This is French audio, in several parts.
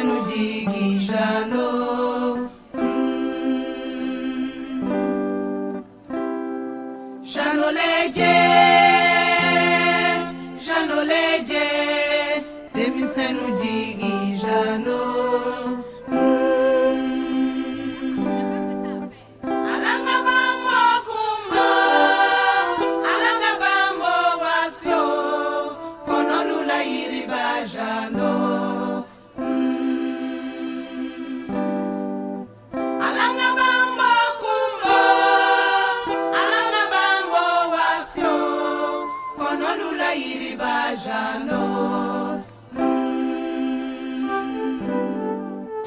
Senudigi Jano. Jano leje, Demi Senudigi Jano.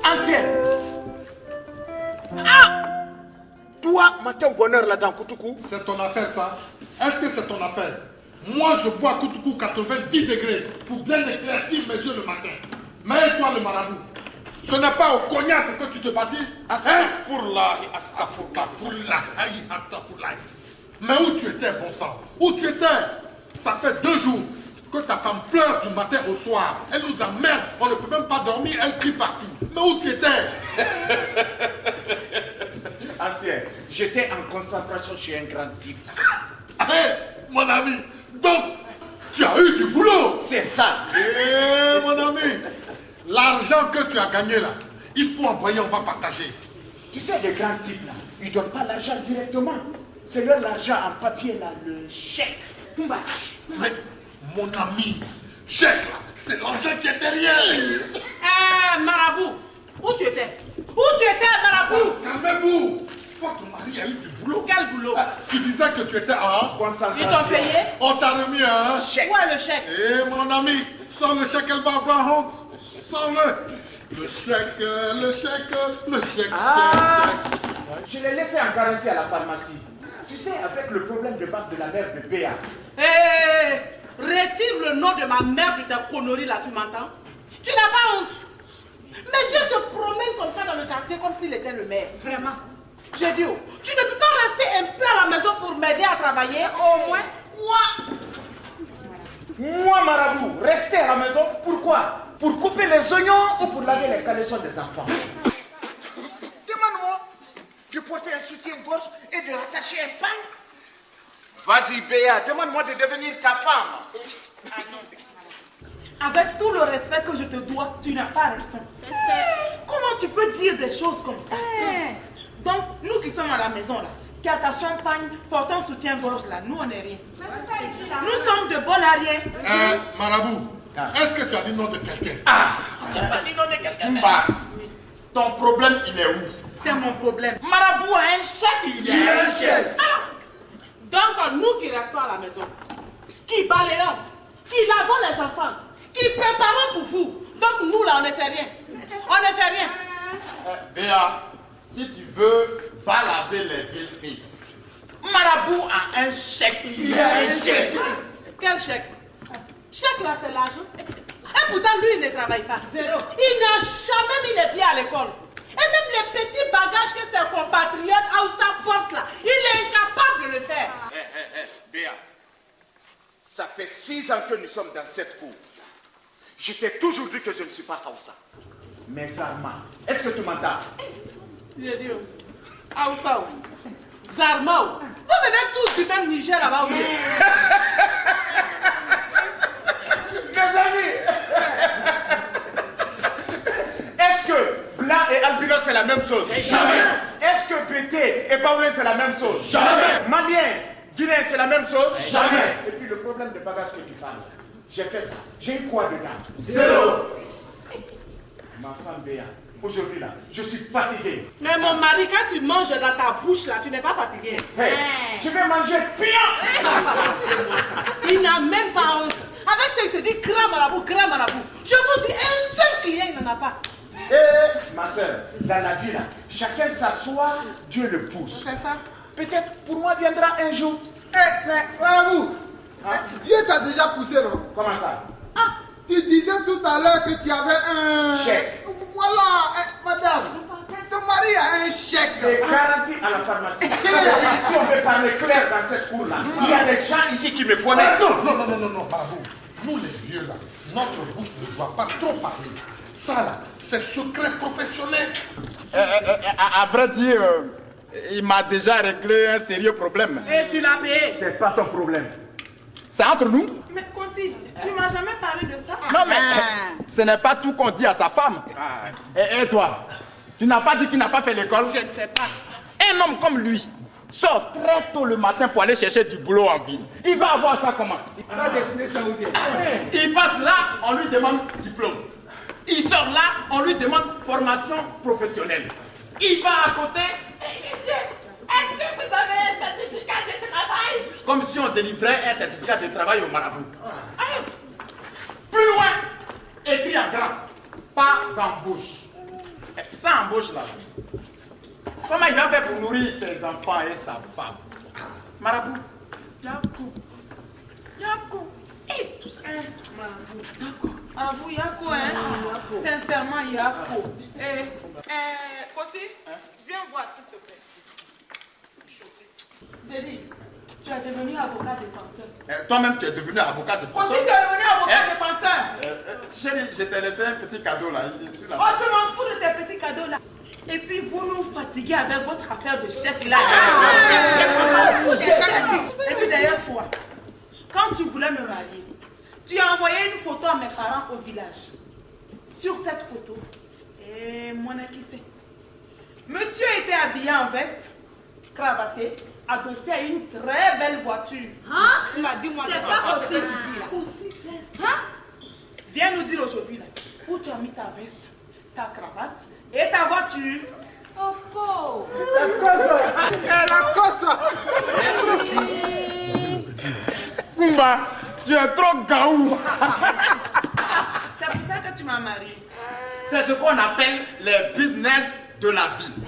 Ancien. Ah! Toi, matin bonheur là dans Koutoukou. C'est ton affaire ça. Est-ce que c'est ton affaire? Moi je bois Koutoukou 90 degrés pour bien éclaircir mes yeux le matin. Mais toi le marabout, ce n'est pas au cognac que tu te baptises? Astaghfirullah, astaghfirullah. Mais où tu étais, bon sang? Où tu étais? Ça fait 2 jours que ta femme pleure du matin au soir. Elle nous emmerde, on ne peut même pas dormir, elle crie partout. Mais où tu étais? Ancien, j'étais en concentration chez un grand type. Hey, mon ami, donc tu as eu du boulot? C'est ça. Eh mon ami, l'argent que tu as gagné là, il faut envoyer, on va partager. Tu sais, les grands types là, ils ne donnent pas l'argent directement. C'est leur l'argent en papier là, le chèque. Mais mon ami, chèque là, c'est l'argent qui est derrière. Marabout, où tu étais? Où tu étais, Marabout? Calmez-vous. Toi, ton mari a eu du boulot. Quel boulot? Tu disais que tu étais en concentration. Ils t'ont payé? On t'a remis un chèque. Où est le chèque? Eh mon ami, sans le chèque, elle va avoir honte. Sans-le. Le chèque. Chèque. Je l'ai laissé en garantie à la pharmacie. Tu sais, avec le problème de banque de la mère de Béa. Retire le nom de ma mère de ta connerie là, tu m'entends? Tu n'as pas honte? Mes yeux se promènent comme ça dans le quartier comme s'il était le maire. Vraiment. J'ai dit, tu ne peux pas rester un peu à la maison pour m'aider à travailler, au moins. Quoi? Moi, marabout, rester à la maison, pourquoi? Pour couper les oignons ou pour laver les caleçons des enfants? Demande-moi de porter un soutien-gorge et de rattacher un pain. Vas-y, Béa, demande-moi de devenir ta femme. Ah non. Avec tout le respect que je te dois, tu n'as pas raison. Comment tu peux dire des choses comme ça? Donc, nous qui sommes à la maison là, qui attachons pagne, portons soutien-gorge là, nous on n'est rien. Nous sommes de bons à rien. Marabout, est-ce que tu as dit nom de quelqu'un? Il n'a pas dit nom de quelqu'un. Mba, ton problème, il est où? C'est mon problème. Marabout a un chèque. Il y a un chèque. Donc, nous qui restons à la maison, qui balayons, qui lavons les enfants, qui préparons pour vous, donc nous là, on ne fait rien. On ne fait rien. Béa, si tu veux, va laver les WC. Marabout a un chèque. Il y a un chèque. Quel chèque? Chèque là, c'est l'argent. Et pourtant, lui, il ne travaille pas. Zéro. Il n'a jamais mis les pieds à l'école. Et même les petits bagages que ses compatriotes Aoussa portent là, il est incapable de le faire. Béa, ça fait 6 ans que nous sommes dans cette cour. Je t'ai toujours dit que je ne suis pas Aoussa. Mais Zarma, est-ce que tu m'entends? Je dis, Aoussa, Zarma, vous venez tous du même Niger là-bas. Mes amis, est-ce que Blanc et Albino c'est la même chose? Jamais. Est-ce que Bété et Baoulé c'est la même chose? Jamais. Malien, Guinéen c'est la même chose? Jamais. Et puis le problème de bagage que tu parles, j'ai fait ça. J'ai eu quoi dedans? Zéro. Ma femme Béa, aujourd'hui là, je suis fatigué. Mais mon mari, quand tu manges dans ta bouche là, tu n'es pas fatigué. Hey, je vais manger pire. Il n'a même pas honte. Avec ce qu'il se dit, crame à la boue. Je vous dis, un seul client, il n'en a pas. Eh, ma soeur, dans la vie là, chacun s'assoit, Dieu le pousse. C'est ça. Peut-être pour moi viendra un jour. Mais voilà vous, Dieu t'a déjà poussé, non? Comment ça? Tu disais tout à l'heure que tu avais un... Chèque. Voilà, madame, ton mari a un chèque. Des garanties à la pharmacie. Si on veut parler clair dans cette cour-là, il y a des gens ici qui me connaissent. Non, bravo. Nous les vieux là, notre bouche ne doit pas trop parler. Ça là, C'est secret professionnel. À vrai dire, il m'a déjà réglé un sérieux problème. Et tu l'as payé. C'est pas ton problème. C'est entre nous. Mais Kosi, tu m'as jamais parlé de ça. Non, mais ce n'est pas tout qu'on dit à sa femme. Et toi, tu n'as pas dit qu'il n'a pas fait l'école? Je ne sais pas. Un homme comme lui sort très tôt le matin pour aller chercher du boulot en ville. Il va avoir ça comment? Il va dessiner ça ou bien? Il passe là, on lui demande diplôme. Il sort là, on lui demande formation professionnelle. Il va à côté. Monsieur, est-ce que vous avez un certificat de travail? Comme si on délivrait un certificat de travail au marabout. Plus loin, écrit en grand, pas d'embauche. Ça embauche là. Comment il va faire pour nourrir ses enfants et sa femme? Marabout, Yakou. Et tout ça. Marabout, Yako, hein? Sincèrement, Yako. Kosi, viens voir s'il te plaît. J'ai dit, tu es devenu avocat défenseur. Toi-même, tu es devenu avocat de Kosi, tu es devenu avocat défenseur. Chérie, je t'ai laissé un petit cadeau là. Il est sur la... Oh, je m'en fous de tes petits cadeaux là. Et puis vous nous fatiguez avec votre affaire de chèque là. Chèque. Et puis d'ailleurs toi, quand tu voulais me marier, tu as envoyé une photo à mes parents au village. Sur cette photo, et moi qui sais. Monsieur était habillé en veste, cravaté, adossé à une très belle voiture. Hein? Dis-moi, c'est pas aussi tu dis là. Hein? Viens nous dire aujourd'hui là, où tu as mis ta veste, ta cravate et ta voiture. Oh, pauvre. La cosa. Kumba, tu es trop gaou. C'est pour ça que tu m'as marié. C'est ce qu'on appelle les business de la ville.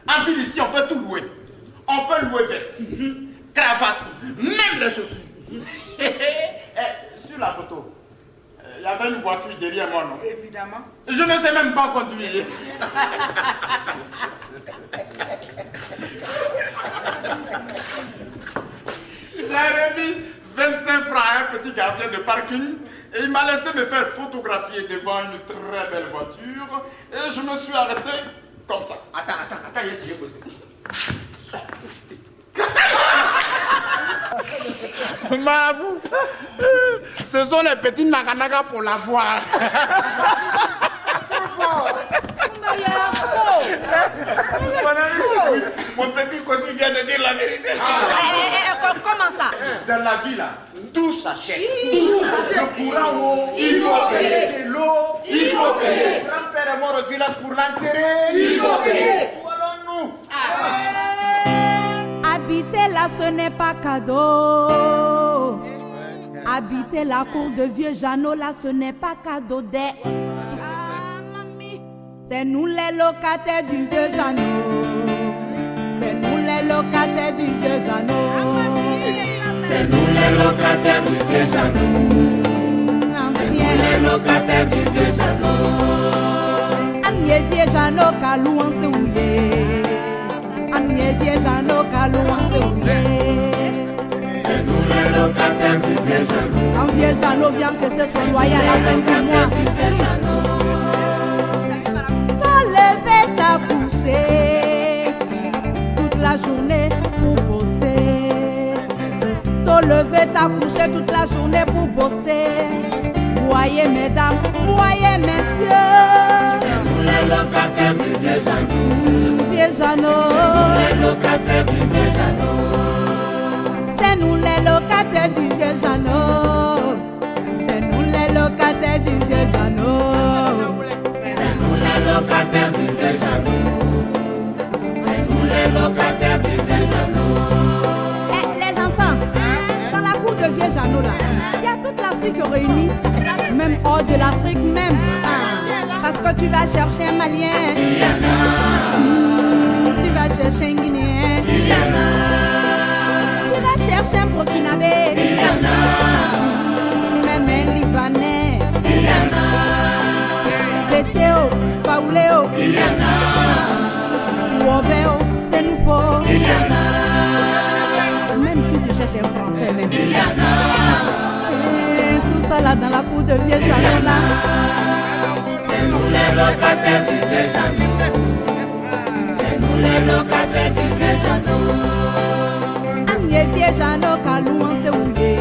En ville ici, on peut tout louer. On peut louer veste, cravate, même les chaussures. Sur la photo, il y avait une voiture derrière moi, non? Évidemment. Je ne sais même pas conduire. J'ai remis 25 francs à un petit gardien de parking et il m'a laissé me faire photographier devant une très belle voiture et je me suis arrêté comme ça. Attends, il y a tiré photo. Marabout, ce sont les petits naga pour la voir. Mon petit Kosi vient de dire la vérité. Comment ça? Dans la vie là, tout s'achète. Le courant, il faut payer. L'eau, il faut payer. Grand-père est mort au village pour l'enterrer. Il faut payer. Allons-nous. Habiter là, ce n'est pas cadeau. Habiter la cour de vieux Jeannot là, ce n'est pas cadeau des. Ah, mamie. C'est nous les locataires du vieux Jeannot. C'est nous les locataires du vieux Jeannot. C'est nous les locataires du vieux Jeannot. C'est nous les locataires du vieux Jeannot. Amié vieux Jeannot, calou en se oublier. Amié vieux Jeannot, calou en se oublier. C'est nous les locataires du vieux Jeannot. Quand vieux Jeannot vient que ce soit loyal à la fin du mois. T'as levé ta couché toute la journée pour bosser. T'as levé ta couché toute la journée pour bosser. Voyez mesdames, voyez messieurs. C'est nous les locataires du vieux Jeannot. Vieux Jeannot. C'est nous les locataires du vieux Jeannot. C'est nous les locataires du vieux Jeannot. C'est nous les locataires du vieux Jeannot. C'est nous les locataires du vieux Jeannot. C'est nous les locataires du vieux Jeannot. Eh, les enfants, dans la cour de vieux Jeannot là, il y a toute l'Afrique réunie, même hors de l'Afrique même. Parce que tu vas chercher un Malien, tu vas chercher un Guinéen, tu vas chercher un Burkinabé, même un Libanais, Bétéo, Paouléo, Wobéo, c'est nouveau. Même si tu cherches un Français, même. Et tout ça là dans la cour de vieux Jeannot là. C'est nous locataires du vieux Jeannot. C'est nous les locataires du vieux Jeannot. Anye vieux Jeannot kalou on se ouye.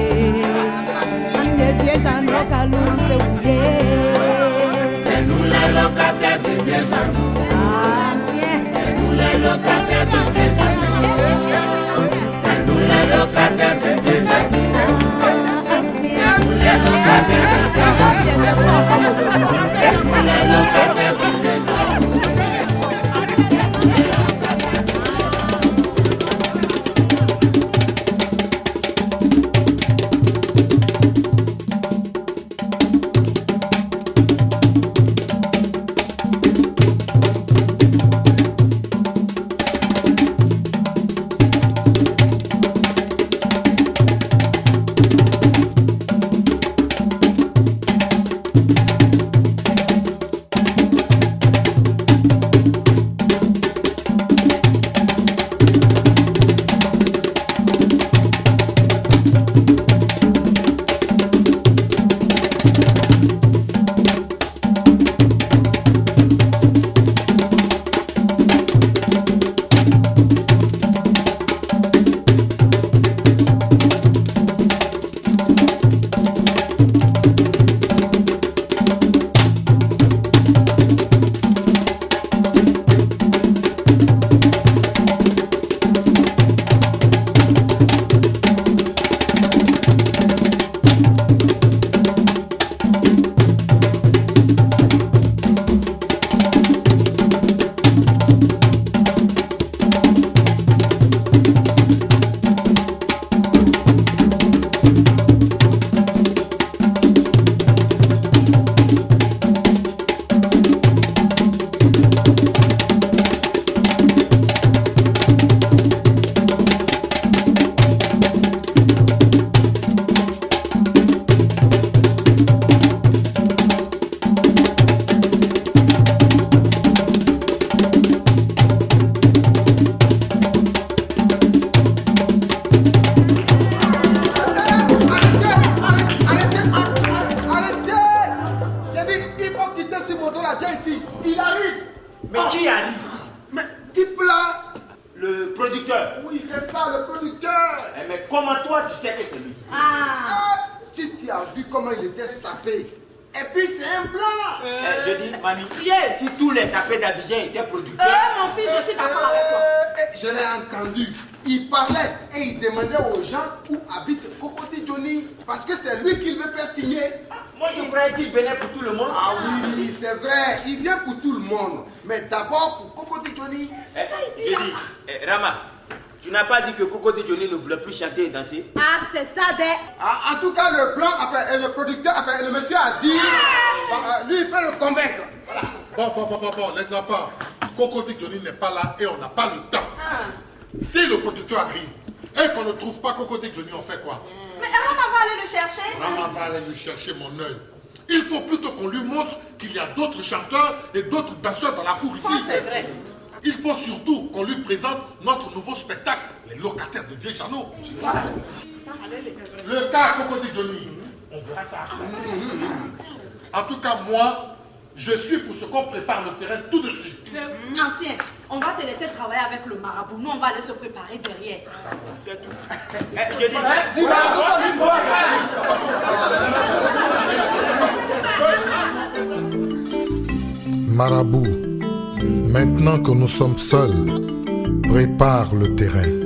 Anye vieux Jeannot kalou on se ouye. C'est nous les locataires du vieux Jeannot. C'est nous les locataires du vieux Jeannot. C'est nous les locataires du vieux Jeannot. C'est nous les locataires du vieux Jeannot. C'est nous les locataires du vieux Jeannot. Il arrive. Mais qui arrive? Mais type là. Le producteur. Oui, c'est ça, le producteur. Mais comment toi tu sais que c'est lui? Si tu as vu comment il était sapé. Et puis c'est un blanc. Je dis, mamie, si tous les sapés d'Abidjan étaient producteurs. Mon fils, je suis d'accord avec toi. Je l'ai entendu. Il parlait et il demandait aux gens où habite Cocody Johnny. Parce que c'est lui qu'il veut faire signer. Moi je croyais qu'il venait pour tout le monde. Ah oui, c'est vrai. Il vient pour tout le monde. Mais d'abord pour Cocody Johnny. C'est ça, il dit Je là. dis, Rama, tu n'as pas dit que Cocody Johnny ne voulait plus chanter et danser? Ah, c'est ça, En tout cas, le blanc, enfin, le producteur, enfin, le monsieur a dit. Lui, il peut le convaincre. Voilà. Bon, les enfants, Cocody Johnny n'est pas là et on n'a pas le temps. Si le producteur arrive et qu'on ne trouve pas Cocody Johnny, on fait quoi? Mais Rama va aller le chercher. Rama va aller lui chercher mon œil. Il faut plutôt qu'on lui montre qu'il y a d'autres chanteurs et d'autres danseurs dans la cour ici. C'est vrai. Il faut surtout qu'on lui présente notre nouveau spectacle, les locataires de Vieux Jeannot. Le cas Cocody Johnny, on verra ça. En tout cas, moi, je suis pour ce qu'on prépare le terrain tout de suite. Ancien, on va te laisser travailler avec le marabout. Nous, on va aller se préparer derrière. C'est tout. Je dis, Marabout, maintenant que nous sommes seuls, prépare le terrain.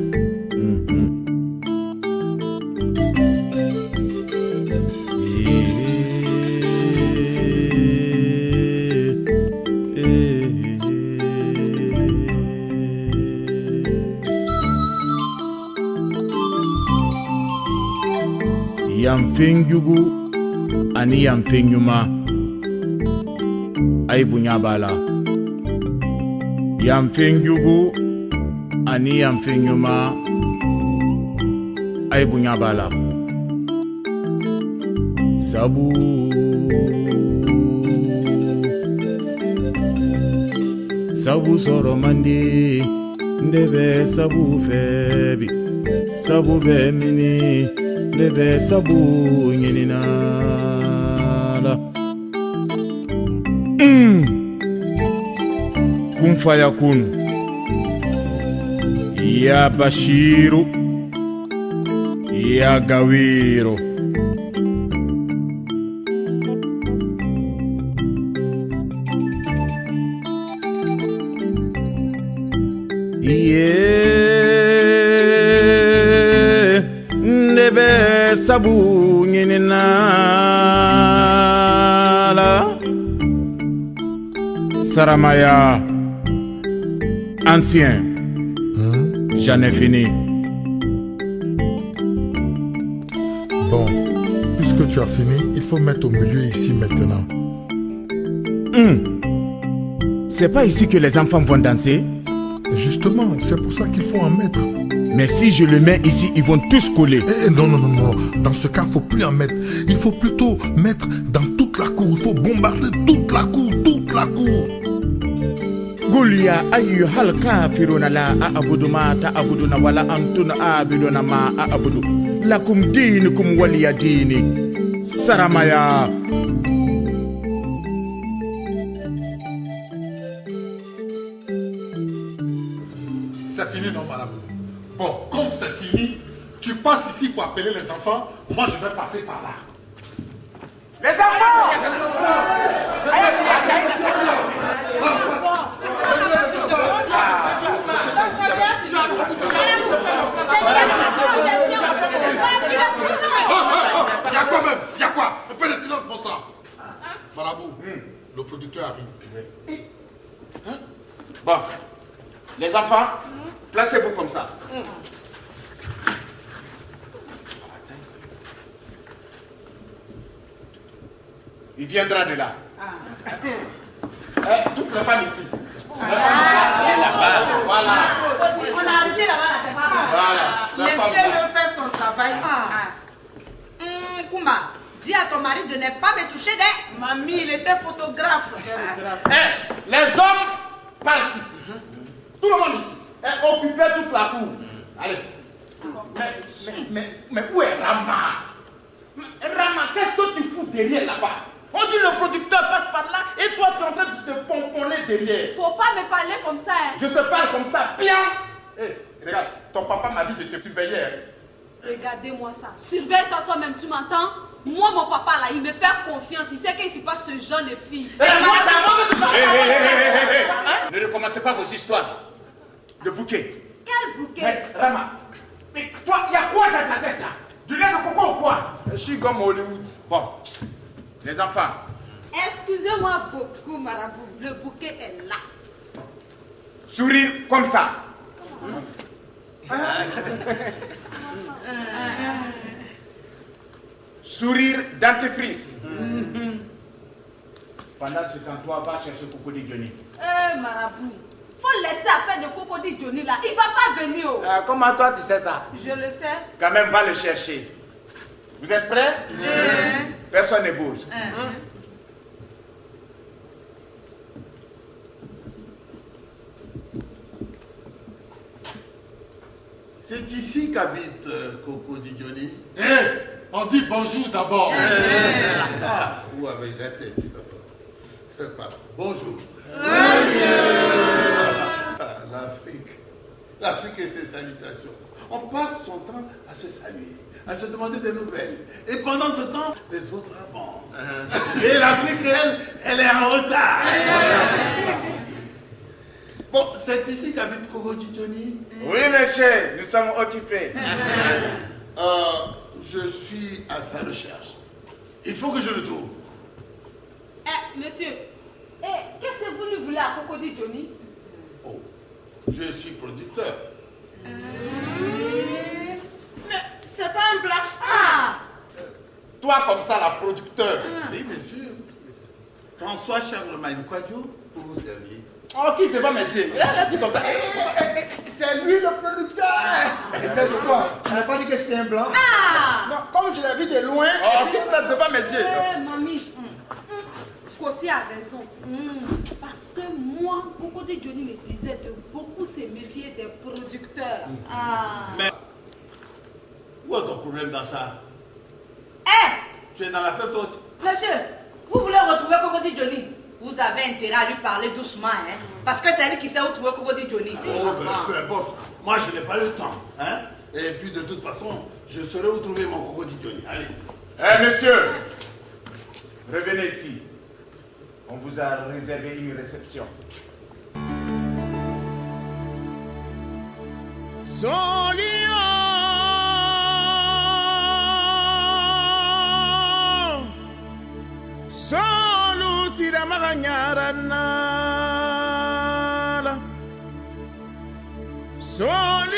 Yamfingugu ani yamfinyuma ay bunyabala yamfingugu ani yamfinyuma ay bunyabala sabu soromandi ndebe sabu febi sabu be mini ndebe sabu nyininala Kun fayakun. Ya Bashiru. Ya Gawiro. Nebe sabu nyininala Saramaya ancien j'en ai fini. Bon, puisque tu as fini, il faut mettre au milieu ici maintenant. C'est pas ici que les enfants vont danser? Justement, c'est pour ça qu'il faut en mettre. Mais si je le mets ici, ils vont tous coller. Non. Dans ce cas, il ne faut plus en mettre. Il faut plutôt mettre dans toute la cour. Il faut bombarder toute la cour. Gulia ayu halka firuna la a'budu ma ta'buduna wala antuna a'buduna ma a'budu. Lakum dinukum waliya dini. Saramaya. C'est fini, non, madame? Bon, comme c'est fini, tu passes ici pour appeler les enfants. Moi, je vais passer par là. Les enfants! Il y a quoi? Un peu de silence, bon sang. Marabout, le producteur arrive. Bon, les enfants, placez-vous comme ça. Il viendra de là. Toutes les femmes ici. Voilà. On a arrêté là-bas, c'est pas grave. Voilà. Laissez-le faire son travail. Kumba, dis à ton mari de ne pas me toucher des... Mamie, il était photographe. Les hommes par ici. Tout le monde ici. Occupez toute la cour. Allez. Mais où est Rama? Rama, qu'est-ce que tu fous derrière là-bas? On dit le producteur passe par là et toi tu es en train de te pomponner derrière. Faut pas me parler comme ça, hein. Je te parle comme ça, bien. Regarde, ton papa m'a dit de te surveiller. Regardez-moi ça. Surveille-toi toi-même, tu m'entends? Moi, mon papa là, il me fait confiance. Il sait qu'il ne suit pas ce genre de fille. Ne recommencez pas vos histoires. Le bouquet. Quel bouquet? Mais Rama, mais toi, il y a quoi dans ta tête là? Du lait de coco ou quoi? Je suis comme Hollywood. Bon, les enfants. Excusez-moi beaucoup, marabout. Le bouquet est là. Sourire comme ça. Sourire dentifrice. Pendant ce temps, toi, va chercher Cocody Johnny. Marabout, faut laisser à faire de Cocody Johnny là. Il va pas venir. Comment toi tu sais ça? Je le sais. Quand même, va le chercher. Vous êtes prêts? Personne ne bouge. C'est ici qu'habite Cocody Johnny. On dit bonjour d'abord. Où avec la tête? C'est pas bonjour. L'Afrique et ses salutations. On passe son temps à se saluer, à se demander des nouvelles. Et pendant ce temps, les autres avancent. Et l'Afrique, elle est en retard. Bon, c'est ici qu'habite Cocody Johnny? Oui, monsieur, nous sommes occupés. Je suis à sa recherche. Il faut que je le trouve. Monsieur, qu'est-ce que vous lui voulez à Cocody Johnny? Oh, je suis producteur. Mais c'est pas un blague. Toi, comme ça, la producteur. Oui, monsieur. François Charlemagne Quadio pour vous servir. Oh, qui devant mes yeux? C'est lui le producteur. C'est quoi? On n'a pas dit que c'était un blanc? Non, comme je l'ai vu de loin, qui est devant mes yeux? Mamie, Kossi a raison. Parce que moi, Cocody Johnny me disait de beaucoup se méfier des producteurs. Mais, où est ton problème dans ça? Tu es dans l'affaire toi aussi? Monsieur, vous voulez retrouver Cocody Johnny? vous avez intérêt à lui parler doucement, hein, parce que c'est lui qui sait où trouver Cocody Johnny. Oh, ben, peu importe. Moi, je n'ai pas le temps. Hein? Et puis, de toute façon, je saurai où trouver mon Cocody Johnny. Allez. Eh, monsieur, revenez ici. On vous a réservé une réception. Solu sida maganyara nala. Solio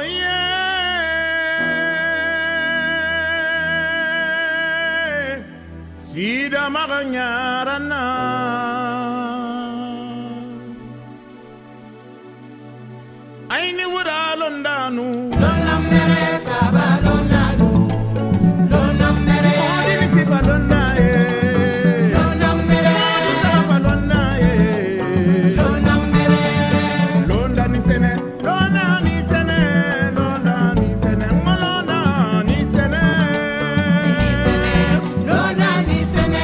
yeah. Sida maganyara nala. Aini wura londanu. Lona mere saba londanu. Lona mere. Odini sifa londa ye. Lona mere. Safa londa ye. Lona mere. Londa ni sene. Lona ni sene. Lona ni sene. Lona ni sene. Ni sene. Lona ni sene.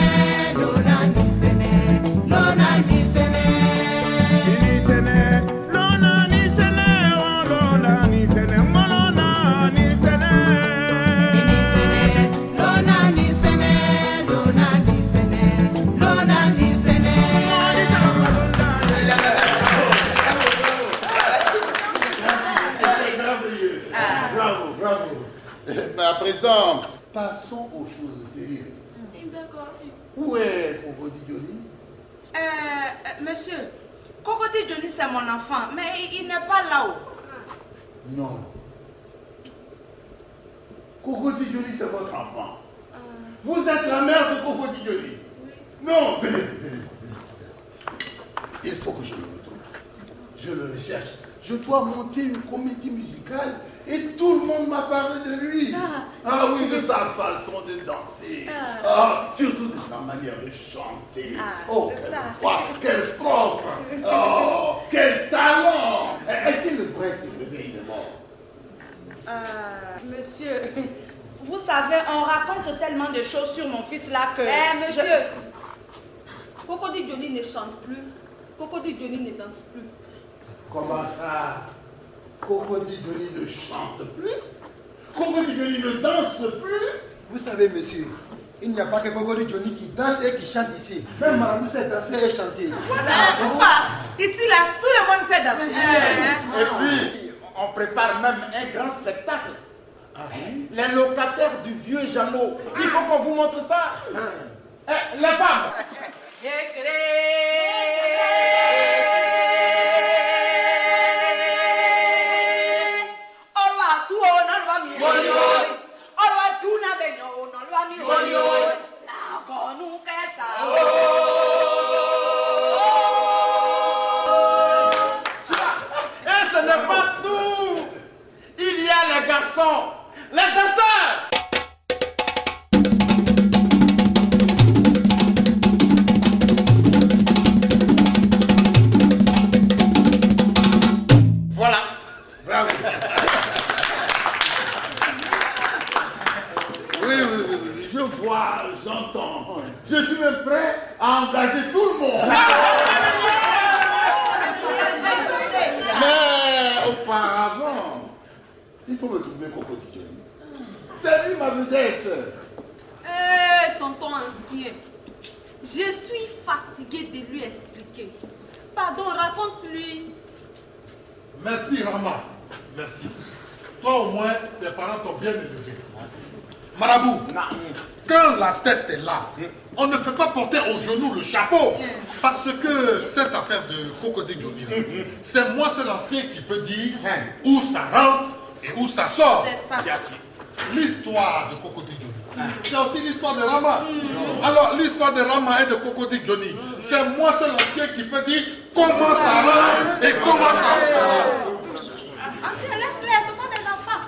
Lona ni sene. Lona ni sene. Ni sene. Lona ni sene. Lona ni sene. Lona ni sene. Ni sene. Lona ni sene. Lona ni sene. Lona ni sene. Bravo, bravo. Mais à présent, passons aux choses sérieuses. D'accord. Où est Cocody Johnny? Monsieur, Cocody Johnny c'est mon enfant, mais il n'est pas là-haut. Non. Cocody Johnny, c'est votre enfant. Vous êtes la mère de Cocody Johnny. Non, il faut que je le retrouve. Je le recherche. Je dois monter une comédie musicale et tout le monde m'a parlé de lui. Ah oui, de sa façon de danser. Ah, surtout de sa manière de chanter. Oh, quelle voix, quelle propre. Oh, quel talent. Est-il vrai qu'il réveille les morts? Monsieur, vous savez, on raconte tellement de choses sur mon fils là que... monsieur, Cocody Johnny ne chante plus. Cocody Johnny ne danse plus. Comment ça? Cocody Johnny ne chante plus? Cocody Johnny ne danse plus? Vous savez, monsieur, il n'y a pas que Cocody Johnny qui danse et qui chante ici. Même Marabout sait danser et chanter. Ici, là, tout le monde sait danser. Et puis, on prépare même un grand spectacle. Les locataires du vieux Jeannot. Il faut qu'on vous montre ça. Les femmes. Et ce n'est pas tout. Il y a les garçons, les danseurs. Voilà. Bravo. Oui, je vois, j'entends. Je suis même prêt à engager tout le monde. Mais auparavant, il faut me trouver Cocody Johnny. C'est lui ma vedette. Tonton ancien, je suis fatiguée de lui expliquer. Pardon, raconte-lui. Merci, Rama. Merci. Toi, au moins, tes parents t'ont bien élevé. Marabout, quand la tête est là, on ne fait pas porter au genou le chapeau. Parce que cette affaire de Cocody Johnny, c'est moi seul ancien qui peut dire où ça rentre et où ça sort. C'est ça. L'histoire de Cocody Johnny. C'est aussi l'histoire de Rama. Alors, l'histoire de Rama et de Cocody Johnny, c'est moi seul ancien qui peut dire comment ça rentre et comment ça sort. Ancien, laisse-les, ce sont des enfants.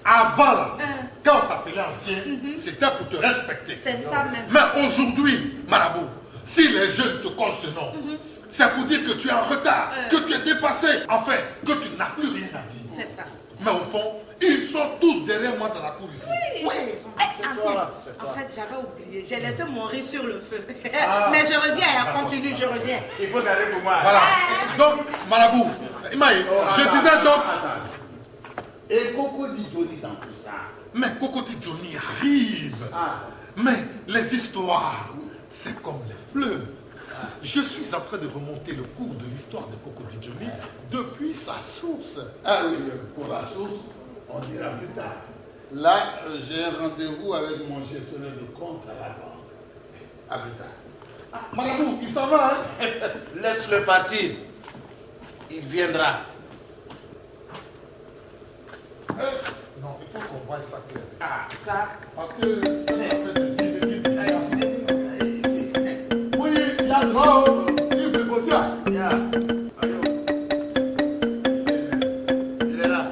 Avant, là, quand on t'appelait ancien, c'était pour te respecter. C'est ça même. Mais aujourd'hui, Marabout, si les jeunes te collent ce nom, c'est pour dire que tu es en retard, que tu es dépassé, enfin, que tu n'as plus rien à dire. C'est ça. Mais au fond, ils sont tous derrière moi dans la cour ici. Oui. En fait, j'avais oublié. J'ai laissé mon riz sur le feu. Mais je reviens, continue, je reviens. Il faut aller pour moi. Voilà. Donc, Marabout, Imaï, je disais donc... Et Cocody Johnny dans tout ça. Mais Cocody Johnny arrive. Mais les histoires, c'est comme les fleuves. Je suis en train de remonter le cours de l'histoire de Cocody Johnny depuis sa source. Ah oui, pour la source, on dira plus tard. Là, j'ai un rendez-vous avec mon gestionnaire de compte à la banque. À plus tard. Marabout, il s'en va, hein? Laisse-le partir. Il viendra. Non, il faut qu'on voie ça clair. Ah, ça. Parce que ça fait des similitudes. Oui, il y a trop. Il veut voter. Il est là.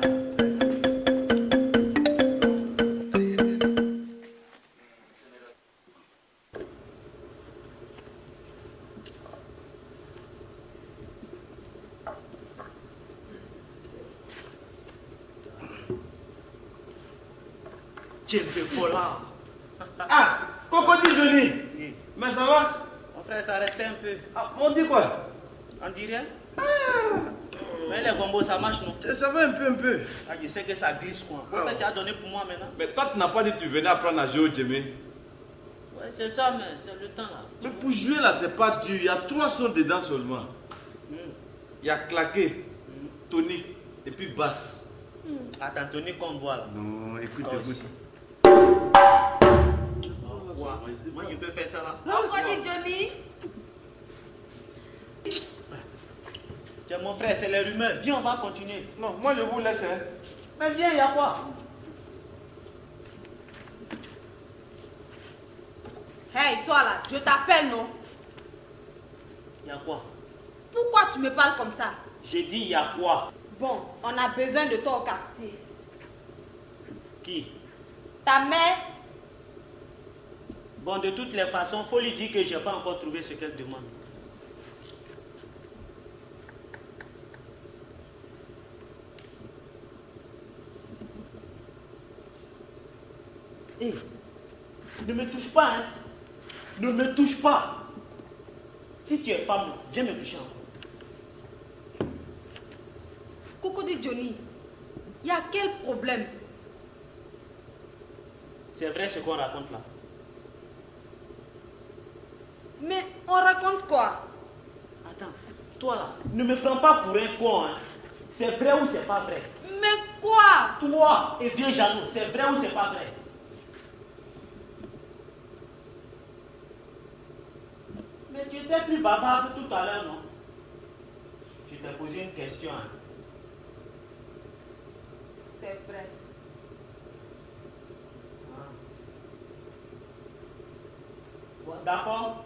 Ah, Cocody Johnny. Mais ça va? Mon frère, ça restait un peu. Ah, on dit quoi? On dit rien? Mais les combos, ça marche, non? Ça va un peu. Ah, je sais que ça glisse, quoi. Pourquoi tu as donné pour moi maintenant? Mais toi, tu n'as pas dit que tu venais apprendre à jouer au djemé. Ouais, c'est ça, mais c'est le temps, là. Mais pour jouer là, c'est pas dur. Il y a 3 sons dedans seulement. Il y a claqué, tonique et puis basse. Attends, tonique qu'on voit là. Non, écoute, Ah, écoute. aussi. Moi, je peux faire ça là. Cocody Johnny. Tiens, mon frère, c'est les rumeurs. Viens, on va continuer. Non, moi je vous laisse. Hein. Mais viens, il y a quoi? Hey, toi là, je t'appelle, non? Il y a quoi? Pourquoi tu me parles comme ça? J'ai dit, il y a quoi? Bon, on a besoin de toi au quartier. Qui? Ta mère. Bon, de toutes les façons, faut lui dire que je n'ai pas encore trouvé ce qu'elle demande. Hé, ne me touche pas, hein. Ne me touche pas. Si tu es femme, viens me toucher encore. Cocody Johnny, il y a quel problème? C'est vrai ce qu'on raconte là. Mais on raconte quoi? Attends, toi là, ne me prends pas pour un con, hein. C'est vrai ou c'est pas vrai? Mais quoi? Toi et vieux Jeannot, c'est vrai ou c'est pas vrai? Mais tu étais plus bavarde tout à l'heure, non? Je t'ai posé une question, hein. C'est vrai. Bon, d'accord.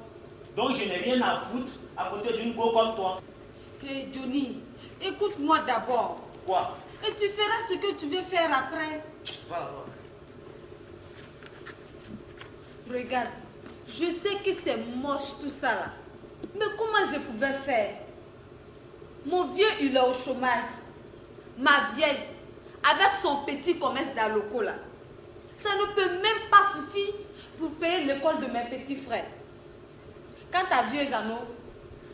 Donc je n'ai rien à foutre à côté d'une go comme toi. Hey Johnny, écoute-moi d'abord. Quoi? Et tu feras ce que tu veux faire après. Voilà, voilà. Regarde, je sais que c'est moche tout ça là. Mais comment je pouvais faire? Mon vieux, il est au chômage. Ma vieille, avec son petit commerce d'aloco là, ça ne peut même pas suffire pour payer l'école de mes petits frères. Quant à vieux Jeannot,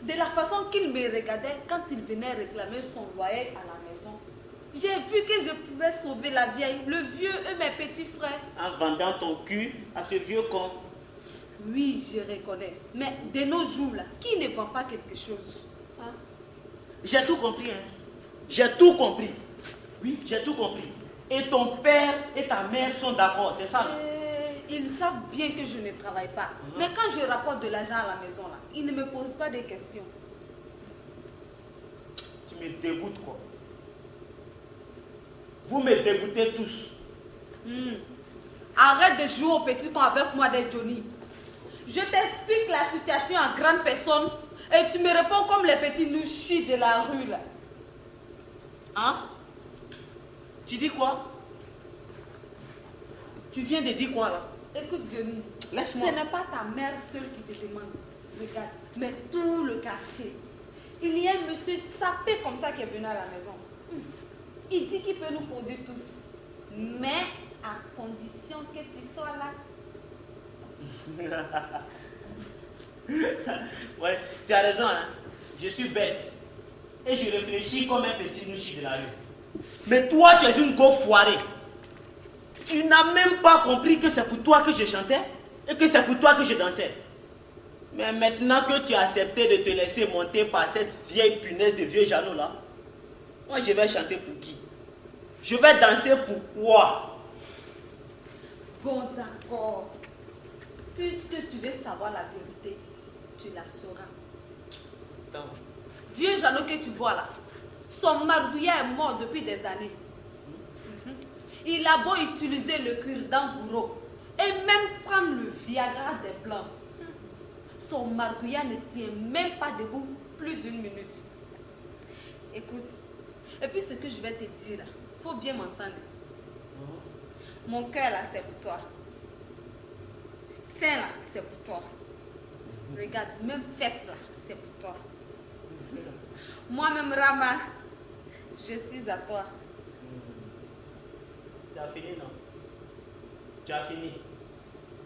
de la façon qu'il me regardait quand il venait réclamer son loyer à la maison, j'ai vu que je pouvais sauver la vieille, le vieux et mes petits frères. En vendant ton cul à ce vieux con. Oui, je reconnais. Mais de nos jours là, qui ne vend pas quelque chose? Hein? J'ai tout compris, hein. J'ai tout compris. Oui, j'ai tout compris. Et ton père et ta mère sont d'accord, c'est ça? Ils savent bien que je ne travaille pas. Mais quand je rapporte de l'argent à la maison là, ils ne me posent pas de questions. Tu me dégoûtes quoi. Vous me dégoûtez tous. Arrête de jouer au petit con avec moi des Johnny. Je t'explique la situation en grande personne et tu me réponds comme les petits louchis de la rue là. Hein? Tu dis quoi? Tu viens de dire quoi là? Écoute Johnny, laisse-moi. Ce n'est pas ta mère seule qui te demande. Regarde, mais tout le quartier. Il y a un monsieur sapé comme ça qui est venu à la maison. Il dit qu'il peut nous conduire tous. Mais à condition que tu sois là. Ouais, tu as raison, hein. Je suis bête. Et je réfléchis comme un petit nouchi de la rue. Mais toi, tu es une go foirée. Tu n'as même pas compris que c'est pour toi que je chantais et que c'est pour toi que je dansais. Mais maintenant que tu as accepté de te laisser monter par cette vieille punaise de vieux Jeannot là, moi je vais chanter pour qui? Je vais danser pour quoi? Bon, d'accord. Puisque tu veux savoir la vérité, tu la sauras. Attends. Vieux Jeannot que tu vois là, son marguillat est mort depuis des années. Il a beau utiliser le cure-dent bourreau et même prendre le Viagra des blancs. Son marguillat ne tient même pas debout plus d'une minute. Écoute, et puis ce que je vais te dire là, faut bien m'entendre. Mon cœur là, c'est pour toi. C'est là, c'est pour toi. Regarde, même fesse là, c'est pour toi. Moi-même, Rama, je suis à toi. Tu as fini, non? Tu as fini.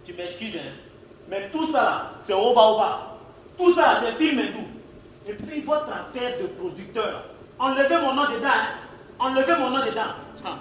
Tu m'excuses, hein? Mais tout ça, c'est oba-oba. Tout ça, c'est film et tout. Et puis, votre affaire de producteur, enlevez mon nom dedans, hein? Enlevez mon nom dedans. Ah.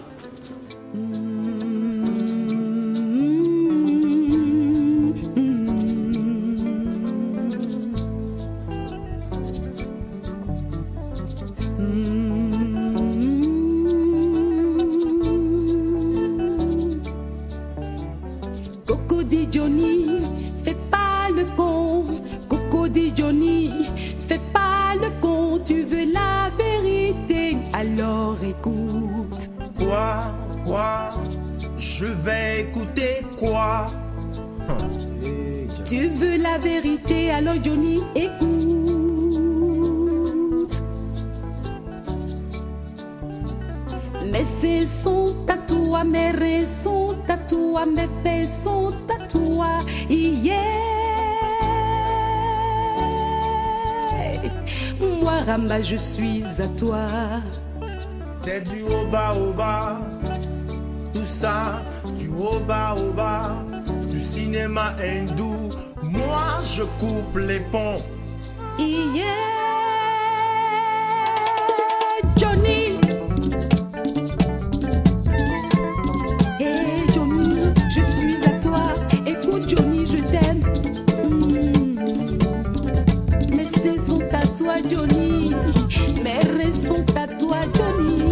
Je vais écouter quoi? Tu veux la vérité, alors Johnny, écoute. Mes seins sont à toi, mes reins sont à toi, mes fesses sont à toi, yeah. Moi, Rama, je suis à toi. C'est du oba-oba. Tout ça, du oba-oba, du cinéma hindou. Moi, je coupe les ponts. Yeah, Johnny. Hey Johnny, je suis à toi. Écoute Johnny, je t'aime. Mes seins sont à toi Johnny. Mes reins sont à toi Johnny.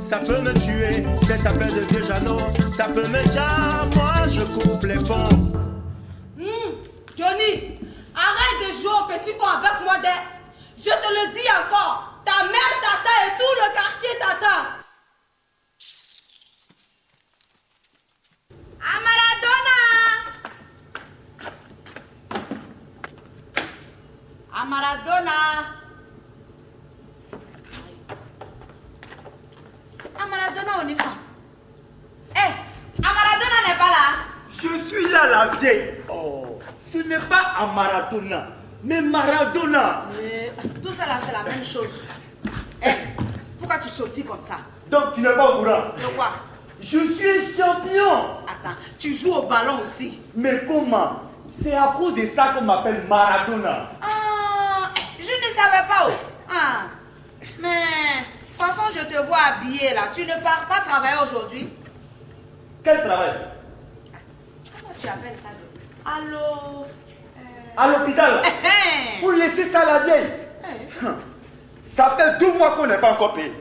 Ça peut me tuer, cette affaire de vieux Jeannot, ça peut me dire, moi je coupe les ponts. Johnny, arrête de jouer au petit con avec moi. Je te le dis encore, ta mère t'attend et tout le quartier t'attend. À Maradona. À Maradona. Maradona, on est fan. Eh, Maradona n'est pas là. Je suis là, la vieille. Oh, ce n'est pas à Maradona, mais Maradona. Tout ça là, c'est la même chose. Eh, Pourquoi tu sautilles comme ça? Donc tu n'es pas au courant? De quoi? Je suis champion. Attends, tu joues au ballon aussi? Mais comment? C'est à cause de ça qu'on m'appelle Maradona. Ah, je ne savais pas. Ah, mais de toute façon, je te vois habillé là. Tu ne pars pas travailler aujourd'hui? Quel travail? Comment tu appelles ça? Allô? À l'hôpital. Pour laisser ça à la vieille. Ça fait 2 mois qu'on n'est pas encore payé.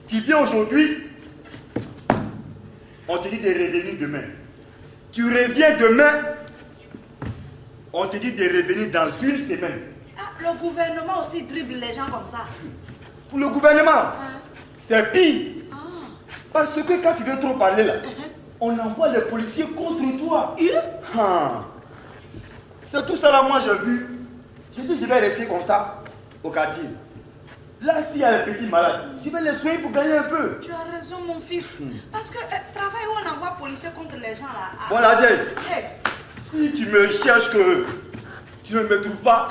Tu viens aujourd'hui, on te dit de revenir demain. Tu reviens demain, on te dit de revenir dans 1 semaine. Ah, le gouvernement aussi dribble les gens comme ça. Pour le gouvernement, c'est pire. Parce que quand tu veux trop parler là, on envoie les policiers contre toi. C'est tout ça là, moi j'ai vu. J'ai dit je vais rester comme ça au quartier. Là, s'il y a un petit malade, je vais les soigner pour gagner un peu. Tu as raison, mon fils. Parce que travail où on envoie policiers contre les gens là. Bon, la vieille, si tu me cherches que tu ne me trouves pas,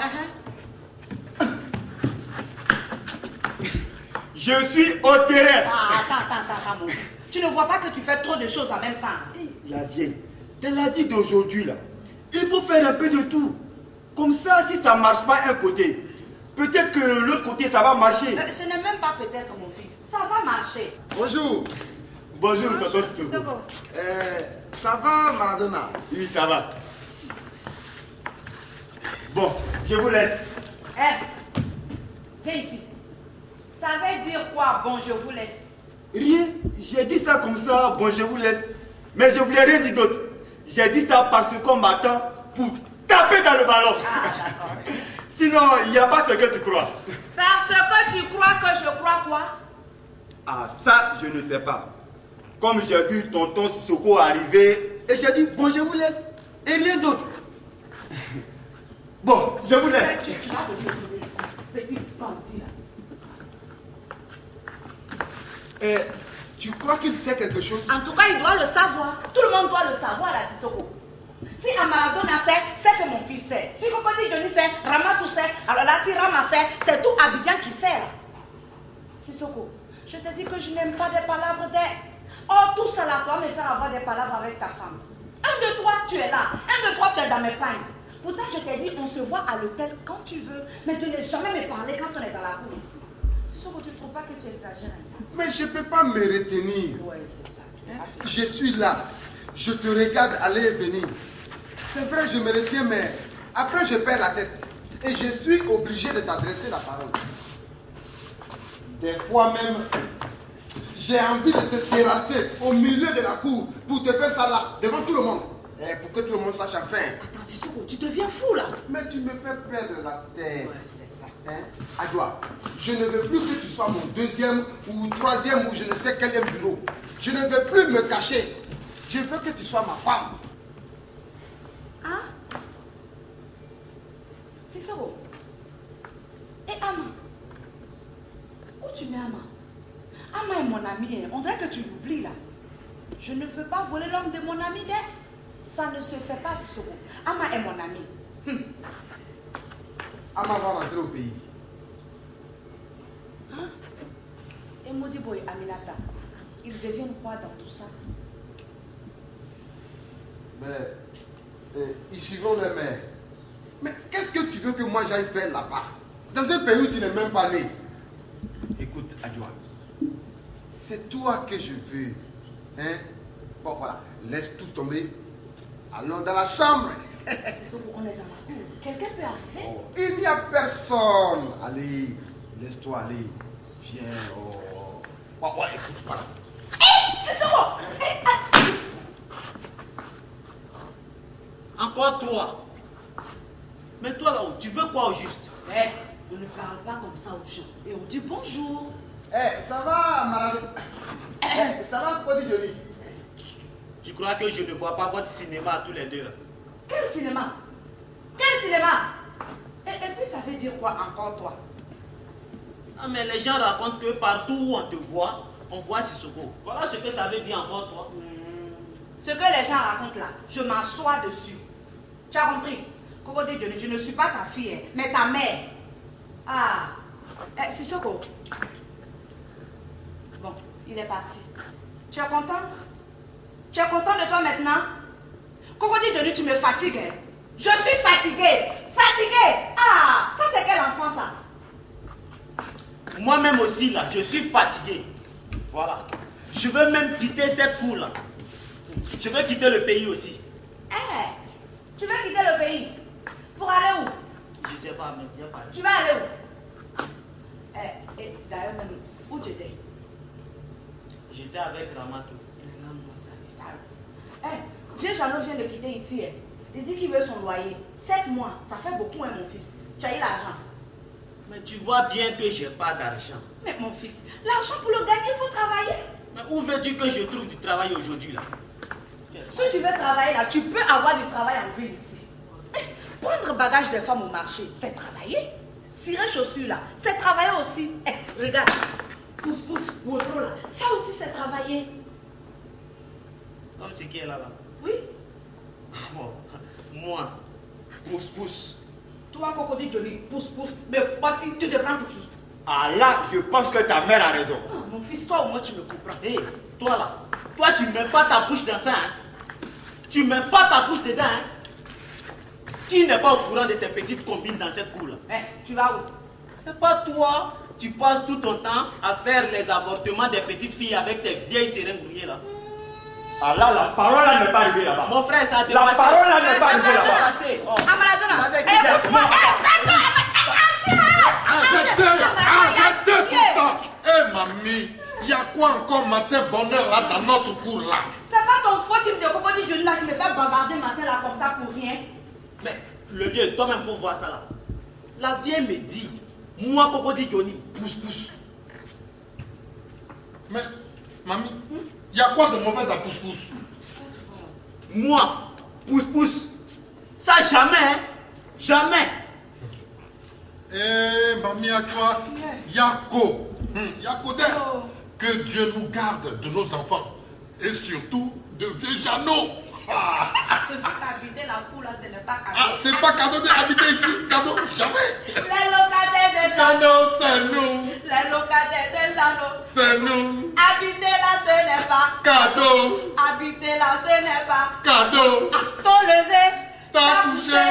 je suis au terrain. Attends, mon fils. Tu ne vois pas que tu fais trop de choses en même temps. La vieille, dans la vie d'aujourd'hui là, il faut faire un peu de tout. Comme ça, si ça ne marche pas un côté, peut-être que l'autre côté, ça va marcher. Ce n'est même pas peut-être, mon fils. Ça va marcher. Bonjour. Bonjour, tonton Sissoko. Ça va, Maradona? Oui, ça va. Bon, je vous laisse. Viens ici. Ça veut dire quoi, bon, je vous laisse? Rien. J'ai dit ça comme ça, bon, je vous laisse. Mais je ne voulais rien dire d'autre. J'ai dit ça parce qu'on m'attend pour taper dans le ballon. Sinon, il n'y a pas ce que tu crois. Parce que tu crois que je crois quoi? Ah, ça, je ne sais pas. Comme j'ai vu tonton Sissoko arriver, et j'ai dit, bon, je vous laisse. Et rien d'autre. Bon, je vous laisse. Tu vas te retrouver ici, petit bandit là. Tu crois qu'il sait quelque chose? En tout cas, il doit le savoir. Tout le monde doit le savoir, là, Sissoko. Si Maradona sait, c'est que mon fils sait. Si Cocody Johnny sait, Rama tout sait. Alors là, si Rama sait, c'est tout Abidjan qui sait, là. Sissoko, je te dis que je n'aime pas des palabres Oh, tout ça là, ça va me faire avoir des palabres avec ta femme. 1, 2, 3, tu es là. 1, 2, 3, tu es dans mes pagnes. Pourtant, je t'ai dit, on se voit à l'hôtel quand tu veux. Mais tu n'es jamais me parler quand on est dans la rue ici. Sissoko, tu ne trouves pas que tu exagères un peu? Mais je ne peux pas me retenir. Oui, c'est ça. Je suis là. Je te regarde aller et venir. C'est vrai, je me retiens, mais après je perds la tête. Et je suis obligé de t'adresser la parole. Des fois même, j'ai envie de te terrasser au milieu de la cour pour te faire ça là, devant tout le monde. Et pour que tout le monde sache enfin. Attends, Sissoko, tu deviens fou là. Mais tu me fais perdre la tête. Ouais, c'est ça. Adjoa, je ne veux plus que tu sois mon 2e ou 3e ou je ne sais quel bureau. Je ne veux plus me cacher. Je veux que tu sois ma femme. Hein? Sissoko. Et Ama? Où tu mets Ama? Ama est mon ami. On dirait que tu l'oublies là. Je ne veux pas voler l'homme de mon ami. Ça ne se fait pas, Sissoko. Ama est mon ami. Ama va rentrer au pays. Hein? Et Modibo et Aminata, ils deviennent quoi dans tout ça? Mais ils suivront les mères. Mais qu'est-ce que tu veux que moi j'aille faire là-bas? Dans un pays où tu n'es même pas né. Écoute, Adjoa, c'est toi que je veux. Hein? Bon, voilà, laisse tout tomber. Allons dans la chambre. C'est ça qu'on est dans la cour. Quelqu'un peut arriver? Oh, il n'y a personne. Allez, laisse-toi aller. Viens. Oh, écoute, voilà. C'est ça! Encore toi. Mais toi là-haut, tu veux quoi au juste? On ne parle pas comme ça aux gens. Et on dit bonjour. Ça va, Maradona? Ça va, Cocody Johnny? Tu crois que je ne vois pas votre cinéma tous les deux là? Quel cinéma? Quel cinéma? Et puis ça veut dire quoi encore toi? Ah mais les gens racontent que partout où on te voit, on voit Sissoko. Voilà ce que ça veut dire encore toi. Ce que les gens racontent là, je m'assois dessus. Tu as compris? Cocody Johnny, je ne suis pas ta fille, mais ta mère. Ah, Sissoko. Bon, il est parti. Tu es content? Tu es content de toi maintenant? Cocody Johnny, tu me fatigues. Hein? Je suis fatiguée. Fatiguée. Ah, ça c'est quel enfant ça? Moi-même aussi là, je suis fatigué. Voilà. Je veux même quitter cette cour là. Je veux quitter le pays aussi. Tu veux quitter le pays? Pour aller où? Je sais pas, mais bien pas. Tu vas aller où? D'ailleurs, même, où tu étais? J'étais avec Ramato. Vieux Jeannot vient de quitter ici. Il dit qu'il veut son loyer. 7 mois, ça fait beaucoup, mon fils. Tu as eu l'argent. Mais tu vois bien que j'ai pas d'argent. Mais mon fils, l'argent pour le gagner, il faut travailler. Mais où veux-tu que je trouve du travail aujourd'hui là? Si tu veux travailler là, tu peux avoir du travail en ville ici. Prendre bagage des femmes au marché, c'est travailler. Cirer chaussures là, c'est travailler aussi. Regarde, pousse, wotro là, ça aussi c'est travailler. Comme ce qui est là-bas. Oui. Bon, moi, pousse. Toi, Cocody Johnny, pousse. Mais tu te prends pour qui? Ah là, je pense que ta mère a raison. Mon fils, toi au moins tu me comprends. Hé, toi là, toi tu mets pas ta bouche dans ça. Hein? Tu mets pas ta bouche dedans. Hein? Qui n'est pas au courant de tes petites combines dans cette cour là? Tu vas où? C'est pas toi. Tu passes tout ton temps à faire les avortements des petites filles avec tes vieilles seringues brouillées là. Ah là, la parole là n'est pas arrivée là-bas. Mon frère, ça a dépassé. La parole là n'est pas arrivée là-bas. Arrêtez tout ça. Mamie, il y a quoi encore matin bonheur là dans notre cour là? C'est pas ton faute, tu me dis Cocody Johnny là qui me fait bavarder matin là comme ça pour rien. Mais le vieux, toi-même faut voir ça là. La vieille me dit, moi Cocody Johnny, pousse. Mais, mamie, il y a quoi de mauvais dans pousse-pousse? Moi, pousse. Ça jamais, hein? Jamais. Mamie, à toi, Yako. Que Dieu nous garde de nos enfants. Et surtout de vieux Jeannot. C'est pas qu'habiter la cour là, ce n'est pas cadeau. C'est pas cadeau d'habiter ici. Cadeau, jamais. Les locataires de Jeannot, c'est nous. Les locataires de Jeannot, c'est nous. Habiter là, ce n'est pas cadeau. Habiter là, ce n'est pas cadeau. T'as levé, t'as touché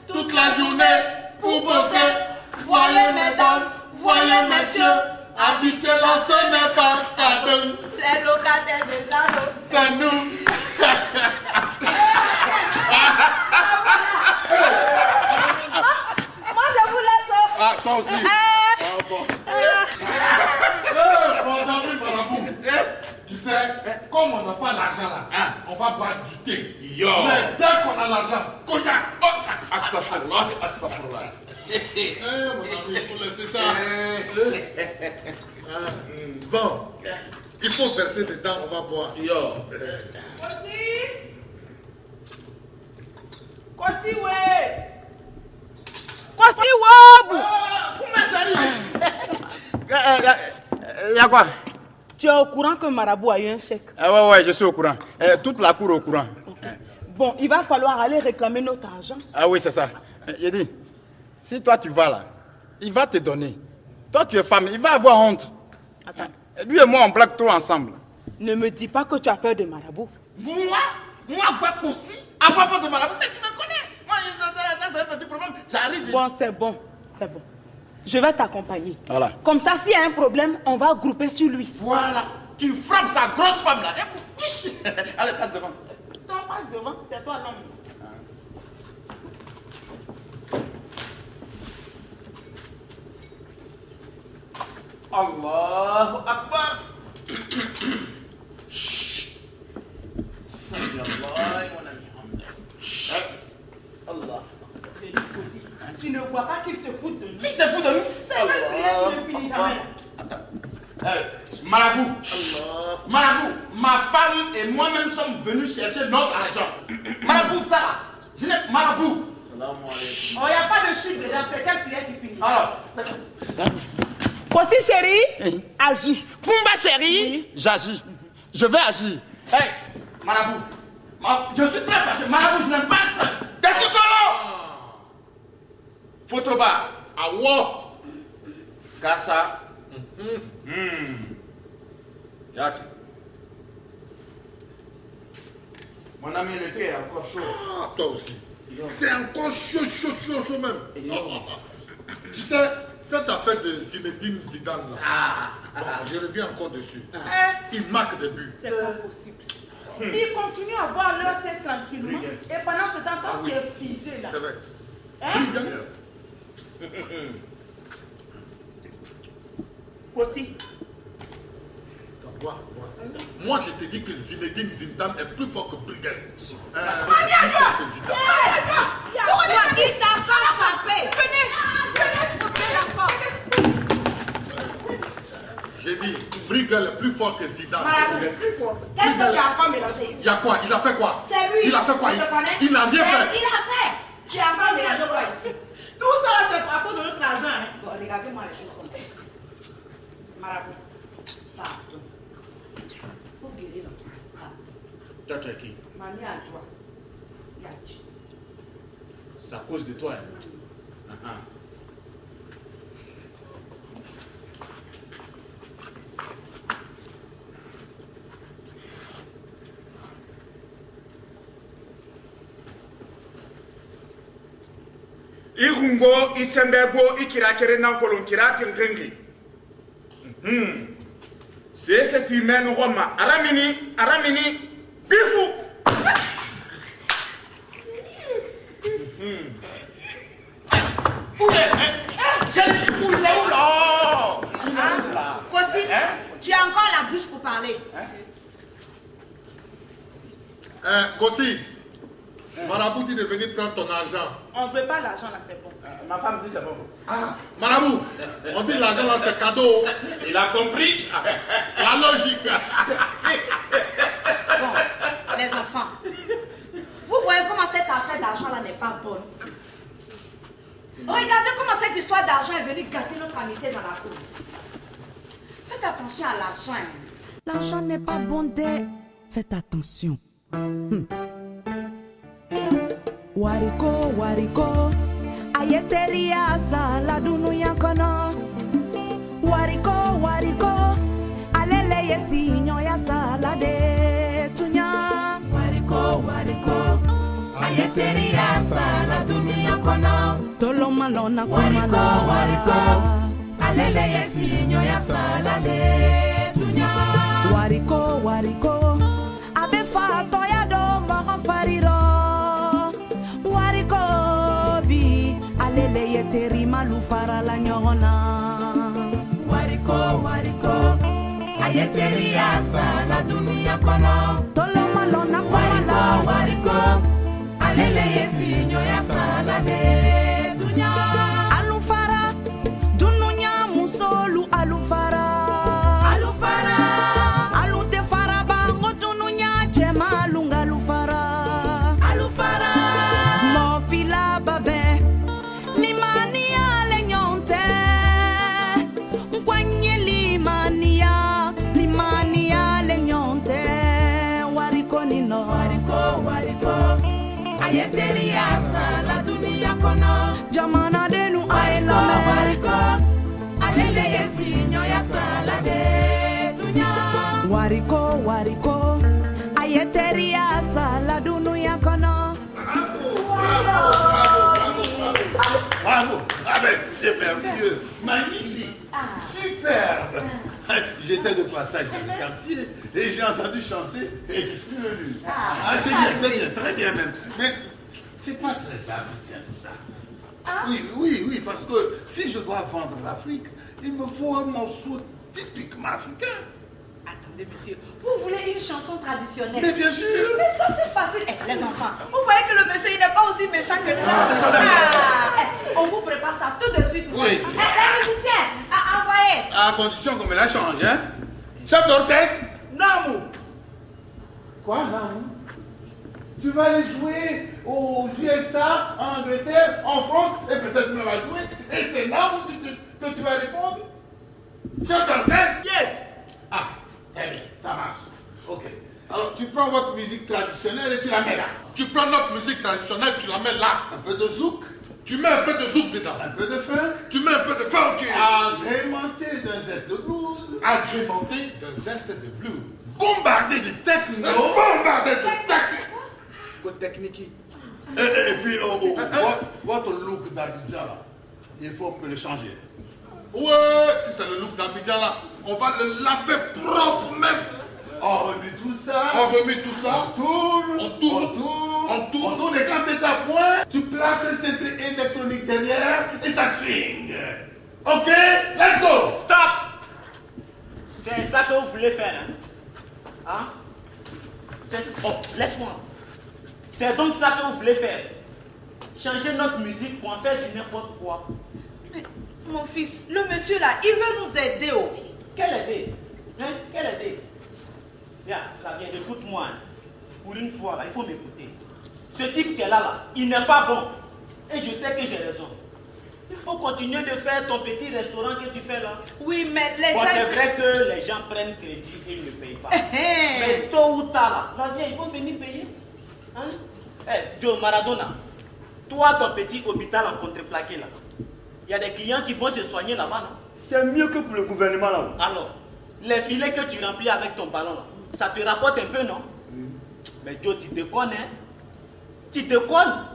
toute la journée pour bosser. Voyez mesdames, voyez messieurs, habiter là, ce n'est pas cadeau. Les locataires de Jeannot, c'est nous. Moi je vous laisse. Ah, toi aussi. Mon ami Marabout, tu sais, comme on n'a pas l'argent là, on va boire du thé. Mais dès qu'on a l'argent, cognac. Astagfirullah. Mon ami, il faut laisser ça. Bon, il faut verser dedans, on va boire. Kwasi Wobu. Y'a quoi? Tu es au courant que Marabout a eu un chèque? Ouais, je suis au courant. Toute la cour est au courant. Bon, il va falloir aller réclamer notre argent. Ah oui, c'est ça. J'ai dit, si toi tu vas là, il va te donner. Toi tu es femme, il va avoir honte. Attends. Lui et moi on blague trop ensemble. Ne me dis pas que tu as peur de Marabout. Moi, aussi, avoir peur de Marabout, mais tu me connais. Moi, c'est un petit problème. J'arrive. Bon, c'est bon. Je vais t'accompagner. Voilà. Comme ça, s'il y a un problème, on va grouper sur lui. Voilà. Tu frappes sa grosse femme là. Allez, passe devant. Toi, passe devant, c'est toi l'homme. Allahu Akbar. Allah. Tu ne vois pas qu'il se fout de nous. Qui se fout de nous? C'est un prière qui ne finit jamais. Attends. Marabout. Ma femme et moi-même sommes venus chercher notre argent. Marabout, ça là. Je n'ai Marabout. Oh, il n'y a pas de chiffre dedans, c'est quelle prière qui finit. Alors. Voici chérie, agis. Kumba chérie, oui. J'agis. Je vais agir. Hey, Marabout. Je suis très fâché. Marabout, je n'aime pas. Dessus-toi là. Photoba. Awo. Kassa. Yati. Mon ami, le thé est encore chaud. Ah, toi aussi. C'est encore chaud même. Tu sais, cette affaire de Zinedine Zidane là, bon, je reviens encore dessus. Il marque des buts. C'est pas possible. Ils continuent à boire leur tête tranquillement et pendant ce temps, toi tu es figé là. C'est vrai. Aussi. Moi, je te dis que Zinedine Zidane est plus fort que Brigel. Il t'a pas frappé. J'ai dit, Brigel est plus fort que Zidane. Il est plus fort. Qu'est-ce que tu as encore mélangé ici? Il y a quoi? Il a fait quoi? C'est lui. Il a fait quoi? Tu le connais? Il n'a rien fait. Il a fait. Tu as encore mélangé quoi ici? Tout ça, c'est à cause de notre argent. Hein? Bon, regardez-moi les choses comme ça. Marabout. Pardon. Faut guérir l'enfant. Toi, tu es qui? Mamie à toi. Yachi. C'est à cause de toi. Hein? Irungo, Isembego, Ikirakere Nankolonkira, Tinkengi. C'est cet humain Roma. Aramini, Bifou. Kossi, tu as encore la bouche pour parler. Kossi, Marabout dit de venir prendre ton argent. On ne veut pas l'argent là, c'est bon. Ma femme dit c'est bon. Ah, Marabout, on dit l'argent là c'est cadeau. Il a compris. La logique. Bon, les enfants, vous voyez comment cette affaire d'argent là n'est pas bonne. Regardez comment cette histoire d'argent est venue gâter notre amitié dans la cour ici. Faites attention à l'argent. L'argent n'est pas bon dès. Faites attention. Wariko, ayeteria sala dunu yankono. Wariko, alele yesi nyoya sala de tunya. Wariko, ayeteria sala dunu yankono. Tolo malona kumala. Wariko, alele yesi nyoya sala de tunya. Wariko, abefa toya do mo fariro. Alele yeteri malufara la nyona. Wariko, ayeteri asa la dunia kono. Tolo malona kumala. Wariko, alele yesi nyoya sala de dunia. Alufara, dununya musolu alufara. Alute fara bango dununya chema lunga alufara. Mofila babe. Ayeteria sala dunia kono. Jamana denu aelome. Wariko, alele yesi nyoya sala de tunya. Wariko, ayeteria sala dunia kono. Bravo. Ah ben, c'est merveilleux. Magnifique. Super. J'étais de passage dans le quartier et j'ai entendu chanter et je suis venu. C'est bien, très bien même. Mais c'est pas très africain tout ça. Oui, parce que si je dois vendre l'Afrique, il me faut un morceau typiquement africain. Attendez, monsieur, vous voulez une chanson traditionnelle? Mais bien sûr. Mais ça, c'est facile. Les enfants, vous voyez que le monsieur, il n'est pas aussi méchant que ça. On vous prépare ça tout de suite. Oui. Les musiciens, envoyez. À condition qu'on me la change, hein. Chef d'orchestre. Namou. Quoi, Namou? Tu vas aller jouer aux USA, en Angleterre, en France, et peut-être me la jouer. Et c'est Namou que tu vas répondre? Chef d'orchestre? Yes. Ah, très bien, ça marche. Ok. Alors, tu prends votre musique traditionnelle et tu la mets là. Tu prends notre musique traditionnelle, tu la mets là. Un peu de zouk, Tu mets un peu de zouk dedans. Un peu de fin. Tu mets un peu de funk. Agrémenté d'un zeste de blues. Agrémenté d'un zeste de blues. Bombardé de techno. Bombardé de techno. Côte technique. Et puis, votre look d'Abidjan là, il faut me le changer. Ouais, si c'est le look d'Abidjan là, on va le laver propre même. On remet tout ça. On remet tout ça. On tourne. On tourne. On tourne. Et quand c'est à point, tu plaques le centre électronique derrière et ça swing. Ok, let's go. Stop! C'est ça que vous voulez faire, hein? Oh, laisse-moi. C'est donc ça que vous voulez faire. Changer notre musique pour en faire du n'importe quoi. Mais, mon fils, le monsieur là, il veut nous aider. Oh. Quelle aider? Hein? Quelle aider? Viens, écoute-moi. Hein. Pour une fois, là, il faut m'écouter. Ce type qui est là, il n'est pas bon. Et je sais que j'ai raison. Il faut continuer de faire ton petit restaurant que tu fais là. Oui, mais les gens... C'est vrai que les gens prennent crédit et ils ne payent pas. Mais tôt ou tard, là, ils vont venir payer. Hein? Joe Maradona, toi, ton petit hôpital en contreplaqué là, il y a des clients qui vont se soigner là-bas, non? C'est mieux que pour le gouvernement là. Alors, les filets que tu remplis avec ton ballon là, ça te rapporte un peu, non? Mais Joe, tu déconnes, hein? Tu déconnes?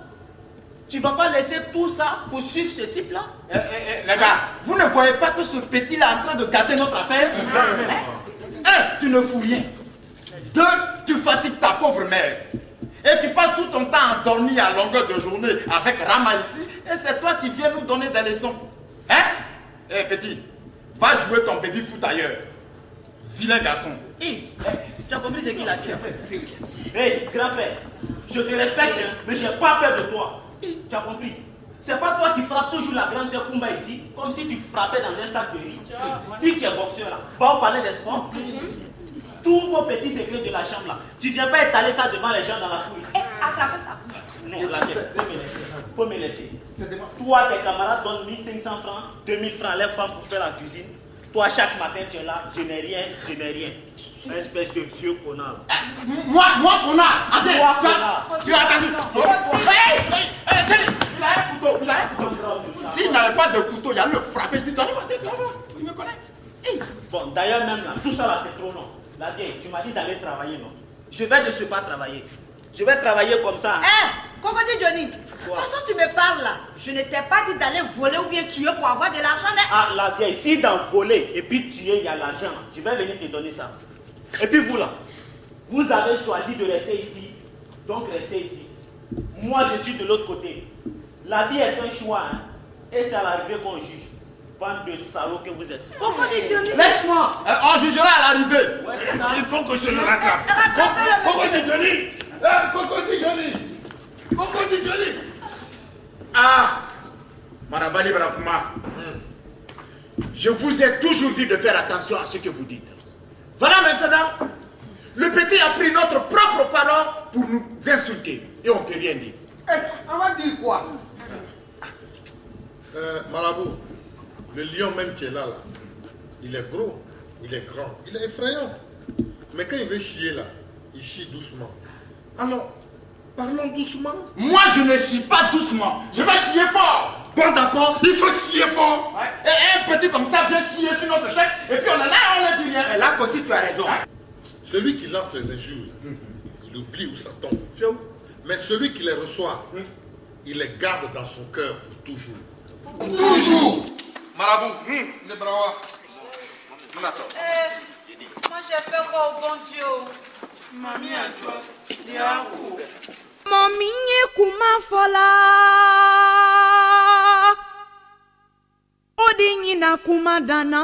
Tu ne vas pas laisser tout ça pour suivre ce type-là? Les gars, vous ne voyez pas que ce petit-là est en train de gâter notre affaire? Un, tu ne fous rien. Deux, tu fatigues ta pauvre mère. Et tu passes tout ton temps endormi à longueur de journée avec Rama ici, et c'est toi qui viens nous donner des leçons. Hein? Eh petit, va jouer ton baby foot ailleurs. Vilain garçon. Tu as compris ce qu'il a dit? Hé, grand frère, je te respecte, hein, mais je n'ai pas peur de toi. Tu as compris? C'est pas toi qui frappes toujours la grande sœur Kumba ici, comme si tu frappais dans un sac de riz. Si tu es boxeur là, va vous parler des sports. Tous vos petits secrets de la chambre là, tu viens pas étaler ça devant les gens dans la foule ici. Attrapez sa bouche. Non, là, faut me laisser. Toi, tes camarades donnent 1500 francs, 2000 francs à leurs femmes pour faire la cuisine. Toi, chaque matin, tu es là, je n'ai rien, je n'ai rien. Une espèce de vieux connard. Moi, connard. Tu as entendu? Il a un couteau. S'il n'avait pas de couteau, il allait le frapper. Si tu vas il me connaît. Bon, d'ailleurs, même là, tout ça là, c'est trop long. La vieille, tu m'as dit d'aller travailler, non? Je vais de ce pas travailler. Je vais travailler comme ça. Cocody Johnny, de toute façon tu me parles là. Je ne t'ai pas dit d'aller voler ou bien tuer pour avoir de l'argent. Ah, la vieille, si dans voler et puis tuer, il y a l'argent, je vais venir te donner ça. Et puis vous là, vous avez choisi de rester ici, donc restez ici. Moi, je suis de l'autre côté. La vie est un choix, hein, et c'est à l'arrivée qu'on juge. Bande de salauds que vous êtes. Cocody Johnny. Laisse-moi. On jugera à l'arrivée. Ouais, c'est ça. Il faut que je le rattrape. Cocody Johnny. Cocody Johnny. Cocody Johnny. Ah, Marabali Barakuma, je vous ai toujours dit de faire attention à ce que vous dites. Voilà maintenant, le petit a pris notre propre parole pour nous insulter. Et on ne peut rien dire. On va dire quoi? Marabout, le lion même qui est là, il est gros, il est grand, il est effrayant. Mais quand il veut chier là, il chie doucement. Alors, parlons doucement. Moi, je ne chie pas doucement. Je vais chier fort. Bon d'accord, il faut chier fort. Ouais. Et un petit comme ça vient chier sur notre tête et puis on ne dit rien. Et là aussi, tu as raison. Celui qui lance les injures, il oublie où ça tombe. Mais celui qui les reçoit, il les garde dans son cœur pour toujours. Pour toujours. Marabout, les bras. Moi j'ai fait quoi au bon Dieu? Mamie à toi, Diakou. Mominye kuma fola Odinyi na kuma dana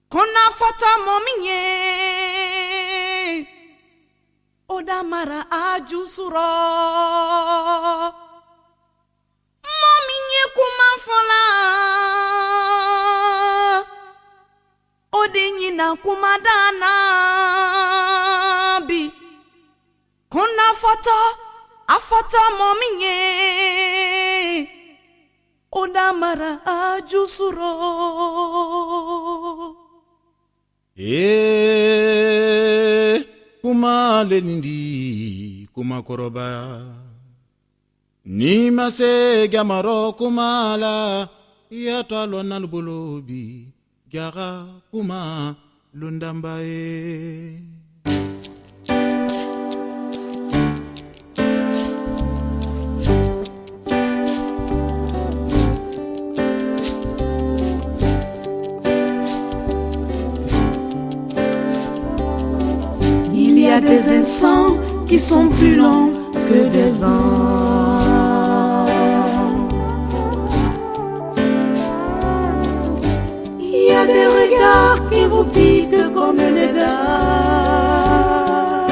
Kona fata mominye Odamara ajusuro Mominye kuma fola Odinyi na kuma dana bi Kona foto afoto mominye Odamara ajusuro Kuma lenindi kuma koroba Nimase gamaro kumala yato lona bolobi gara kuma lundambae. Il y a des instants qui sont plus longs que des ans. Il y a des regards qui vous piquent comme des dards.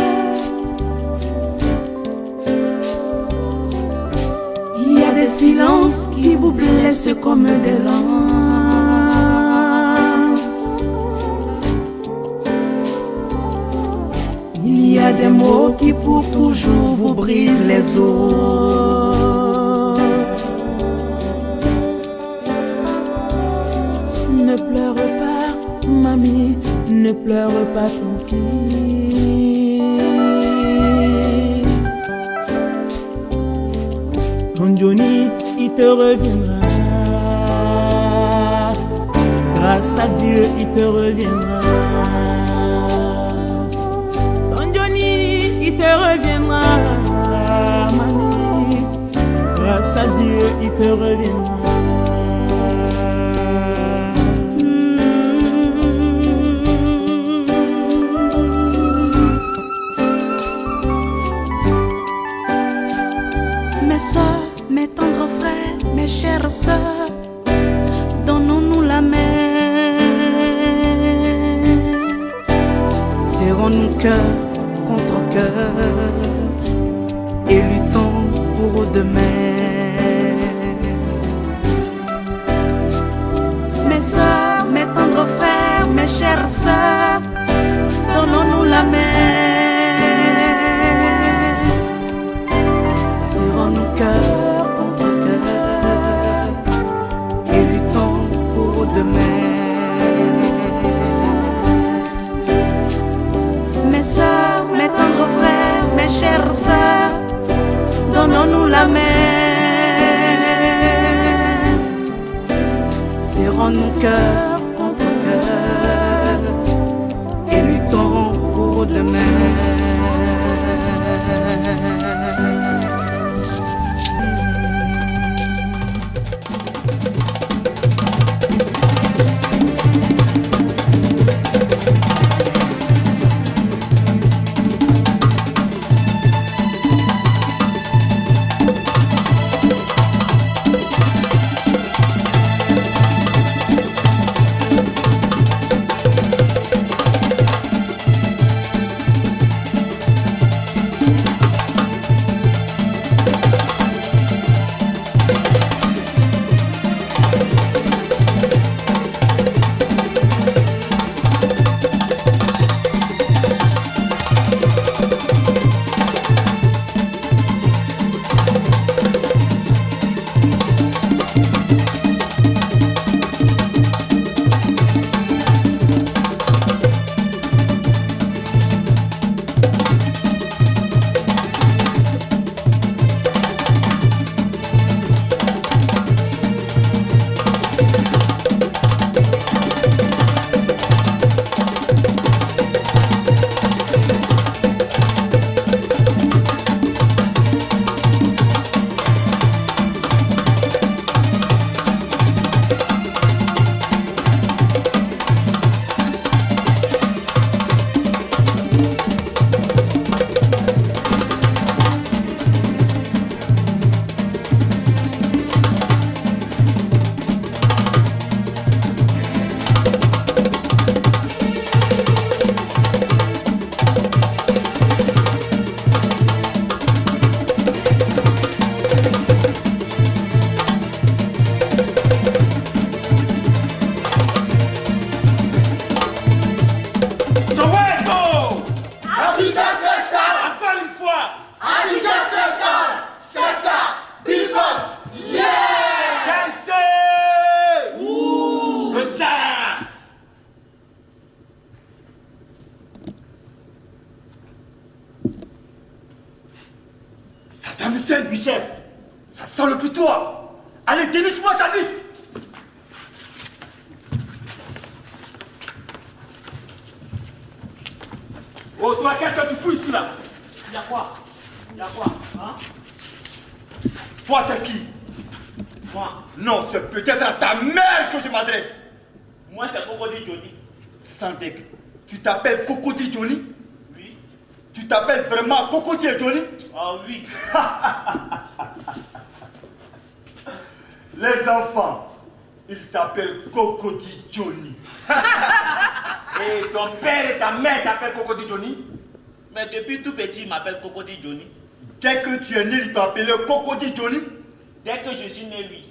Il y a des silences qui vous blessent comme des lances. Il y a des mots qui pour toujours vous brisent les os. Ne pleure pas, mamie, ne pleure pas, tanti. Ton Johnny, il te reviendra. Grâce à Dieu, il te reviendra. Il te reviendra, mamie. Grâce à Dieu, il te reviendra. Mes soeurs, mes tendres frères, mes chères soeurs, donnons-nous la main. Serrons-nous cœur contre cœur et luttons pour demain. Mes soeurs, mes tendres frères, mes chères soeurs, donnons-nous la main. Serrons-nous cœur contre cœur et luttons pour demain. Mes soeurs, mes tendres frères, mes chères sœurs, donnons-nous la main. Serrons-nous cœur contre cœur et luttons pour demain. Ça sent le butoir. Allez, déniche-moi sa bite. Oh, toi, qu'est-ce que tu fous ici, là? Il y a quoi? Hein? Toi, c'est qui? Moi? Non, c'est peut-être à ta mère que je m'adresse. Moi, c'est Cocody Johnny. Sandek, tu t'appelles Cocody Johnny? Oui. Tu t'appelles vraiment Cocody et Johnny? Ah oui. Les enfants, ils s'appellent Cocody Johnny. Et ton père et ta mère t'appellent Cocody Johnny? Mais depuis tout petit, il m'appelle Cocody Johnny. Dès que tu es né, ils t'ont appelé Cocody Johnny? Dès que je suis né, oui.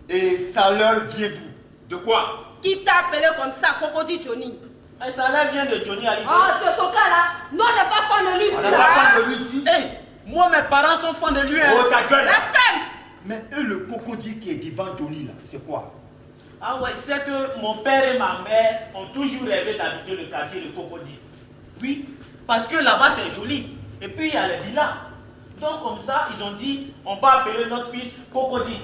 Et ça leur vient d'où? De quoi? Qui t'a appelé comme ça, Cocody Johnny? Et ça là vient de Johnny Hallyday. Ah, ce coca là, nous on n'est pas fan de lui. On n'est pas fan de lui ici. Hey, moi mes parents sont fans de lui. Hein. Oh, ta gueule. La femme. Mais eux, le Cocody qui est devant Johnny là, c'est quoi? Ah ouais, c'est que mon père et ma mère ont toujours rêvé d'habiter le quartier de Cocody. Oui, parce que là-bas c'est joli. Et puis il y a les villas. Donc comme ça, ils ont dit, on va appeler notre fils Cocody.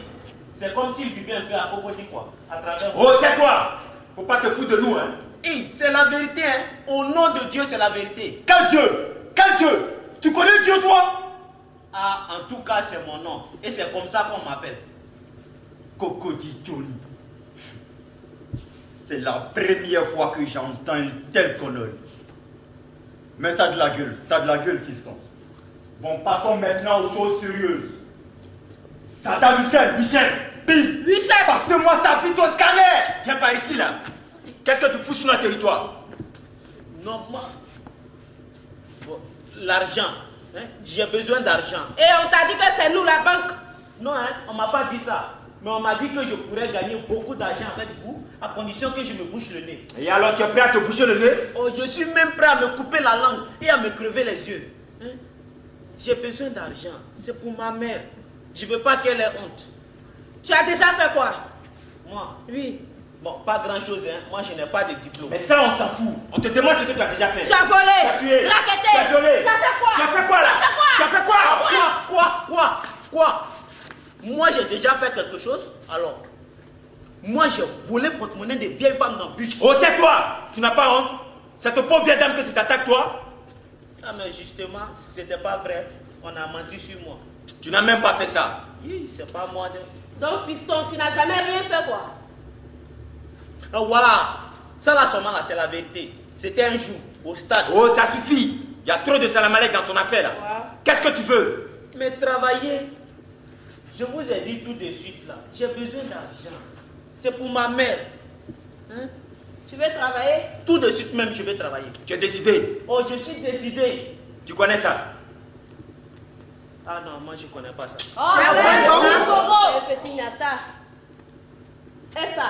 C'est comme s'il vivait un peu à Cocody quoi. À travers... Oh, tais-toi. Faut pas te foutre de nous, hein. Hey, c'est la vérité, hein. Au nom de Dieu, c'est la vérité. Quel Dieu? Quel Dieu? Tu connais Dieu, toi? Ah, en tout cas, c'est mon nom. Et c'est comme ça qu'on m'appelle. Cocody Johnny. C'est la première fois que j'entends une telle connerie. Mais ça a de la gueule, fiston. Bon, passons maintenant aux choses sérieuses. Saddam Hussein, Michel, Bill, Oui, chef. passez-moi sa bite au scanner. Viens par ici, là. Qu'est-ce que tu fous sur notre territoire? Non, moi... Bon, l'argent. Hein? J'ai besoin d'argent. Et on t'a dit que c'est nous la banque. Non, hein, on m'a pas dit ça. Mais on m'a dit que je pourrais gagner beaucoup d'argent avec vous, à condition que je me bouche le nez. Et alors, tu es prêt à te boucher le nez? Oh, je suis même prêt à me couper la langue et à me crever les yeux. Hein? J'ai besoin d'argent. C'est pour ma mère. Je veux pas qu'elle ait honte. Tu as déjà fait quoi? Moi? Oui. Bon, pas grand-chose, hein. Moi, je n'ai pas de diplôme. Mais ça, on s'en fout. On te demande ce que tu as déjà fait. Tu as volé. Tu as tué. Raquetté. Tu as violé. Tu as fait quoi? Tu as fait quoi, là? Tu as fait quoi? Quoi? Moi, j'ai déjà fait quelque chose. Alors, moi, j'ai volé porte-monnaie des vieilles femmes dans le bus. Oh, tais-toi. Tu n'as pas honte? C'est cette pauvre vieille dame que tu t'attaques, toi? Ah, mais justement, c'était pas vrai. On a menti sur moi. Tu n'as même pas fait ça. Oui, c'est pas moi. Donc, fiston, tu n'as jamais rien fait quoi? Ah, voilà. Ça, là, seulement, là, c'est la vérité. C'était un jour, au stade. Oh, ça suffit. Il y a trop de salamalek dans ton affaire, là. Ouais. Qu'est-ce que tu veux? Mais travailler, je vous ai dit tout de suite, là, j'ai besoin d'argent. C'est pour ma mère. Hein? Tu veux travailler? Tout de suite même, je vais travailler. Tu es décidé. Oh, je suis décidé. Tu connais ça? Ah non, moi, je connais pas ça. Oh, c'est Gogo. Petit Nyata. Et ça?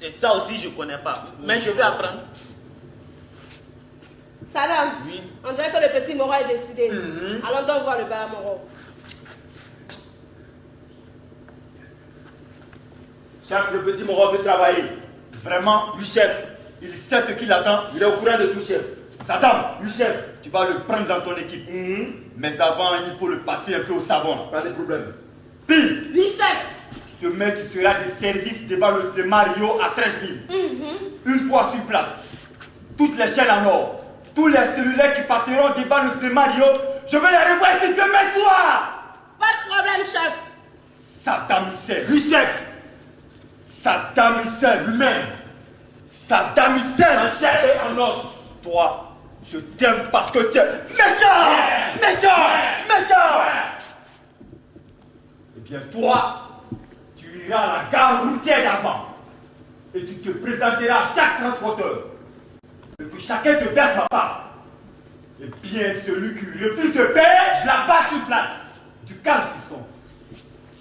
Et ça aussi, je connais pas. Mais je vais apprendre. Saddam, Oui. on dirait que le petit Moro est décidé. Allons donc voir le bas Moro. Chef, le petit Moro veut travailler. Vraiment, oui, chef. Il sait ce qu'il attend. Il est au courant de tout, chef. Saddam, oui, chef. Tu vas le prendre dans ton équipe. Mais avant, il faut le passer un peu au savon. Pas de problème. Bill, Oui, chef. demain, tu seras de service devant le cinéma Rio à Trècheville. Une fois sur place, toutes les chaînes en or, tous les cellulaires qui passeront devant le cinéma Rio, je vais les revoir ici demain soir. Pas de problème, chef. Saddam Hussein. Oui, chef. Saddam Hussein lui-même. Saddam Hussein. En chair et en os. Toi, je t'aime parce que tu es méchant. Méchant. Eh bien, toi, tu iras à la gare routière d'Armand et tu te présenteras à chaque transporteur et que chacun te verse ma part. Et bien, celui qui refuse de payer, je la bats sur place. Du calme, fiston.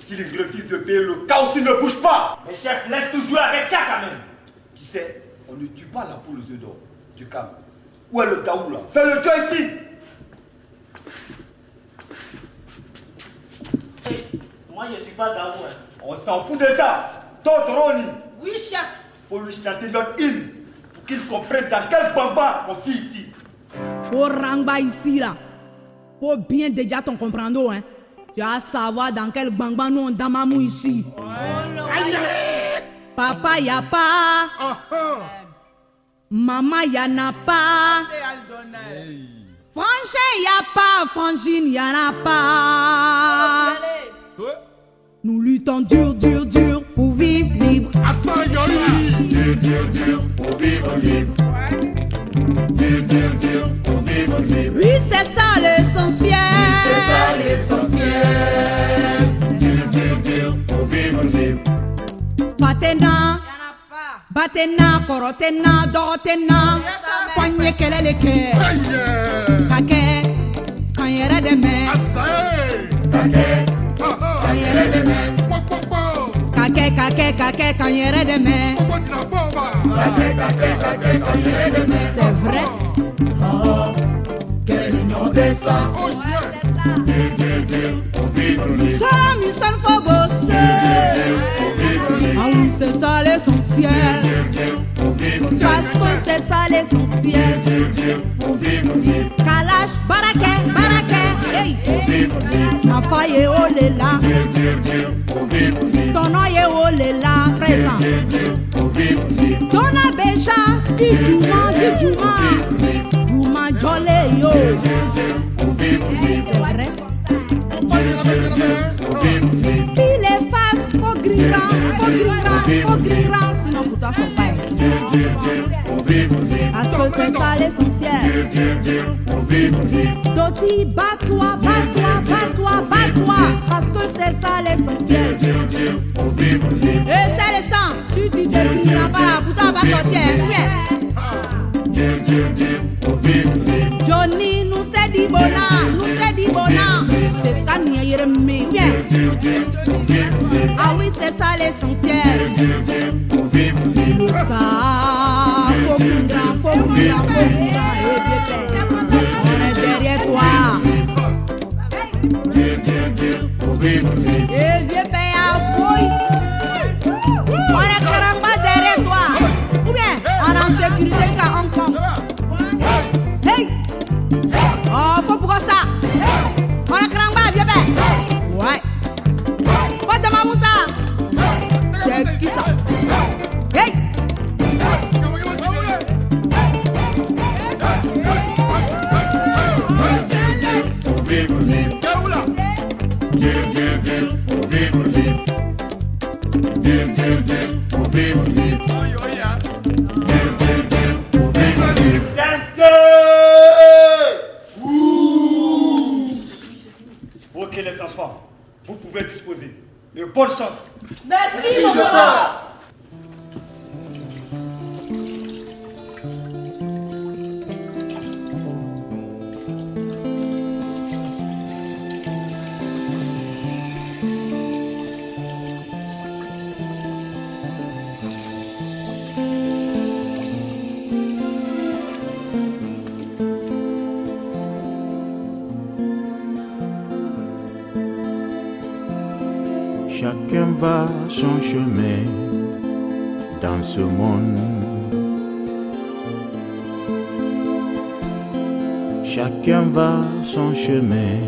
S'il refuse de payer, le cas aussi ne bouge pas. Mais chef, laisse-nous jouer avec ça quand même. Tu sais, on ne tue pas la poule aux œufs d'or. Du calme. Où est le Gaou là? Fais le job ici. Hey, moi, je suis pas Gaou. Hein. On s'en fout de ça. D'autres Ronnie. Oui, chef. Faut lui chanter notre hymne pour qu'il comprenne dans quel bamba on vit ici. Pour Rangba ici là. Faut bien déjà ton comprendre, hein. Tu vas savoir dans quel bangban nous on damamou ici. Papa y a pas. Maman y en a pas. Frangin y a pas. Frangine y en a pas. Nous luttons dur, dur, dur pour vivre libre. Dur, dur, dur pour vivre libre. Dur, dur, dur pour vivre libre. Oui, c'est ça l'essentiel. Oui, c'est ça l'essentiel. Dur, dur, dur pour vivre libre. Fatena, batena, korotena, dorotena, poignet keleleke. Kake, kanyere de me. Kake, kanyere de me. Kake, kake, kake, kanyere de me. Kake, kake, kake, kanyere de me. C'est vrai. Quel union des sangs. Dur, dur, dur pour vivre libre. Sola mi sol faut bosser. Ah oui, c'est ça l'essentiel. Parce que c'est ça l'essentiel. Pour vivre libre. Kalash, barake, barake. Hey. Ma faille olé là. Pour vivre libre. Ton oeil olé là, présent. Pour vivre libre. Ton abéja, du Juma. Juma jolé yo. Pour vivre libre. C'est vrai. Pour vivre libre. Il est face, faut grira, sinon pour toi faut pas. Pour vivre libre. Parce que c'est ça l'essentiel. Pour vivre libre. Doti, bats-toi. Parce que c'est ça l'essentiel. Pour vivre libre. Et c'est le sang. Si tu te griras pas là, pour toi va sortir. Viens. Pour vivre libre. Johnny, nous c'est du bonheur. C'est Kanye Yeremi. Viens. Ah oui, c'est ça l'essentiel. Pour vivre libre. Faut grand. On est derrière toi. Pour vivre libre. Et vieux père à fouille. On est caramba derrière toi. Ou bien, on est en sécurité quand on compte. Hey! Oh, faut pour ça. On est caramba, vieux père. Ouais. Pas de mamoussa. C'est qui ça? Hey! Pour vivre libre. Dur, pour vivre libre. Dur, pour vivre libre. Dur, pour vivre libre. Ok les enfants, vous pouvez disposer. Et bonne chance. Merci, mon papa. Chacun va son chemin dans ce monde. Chacun va son chemin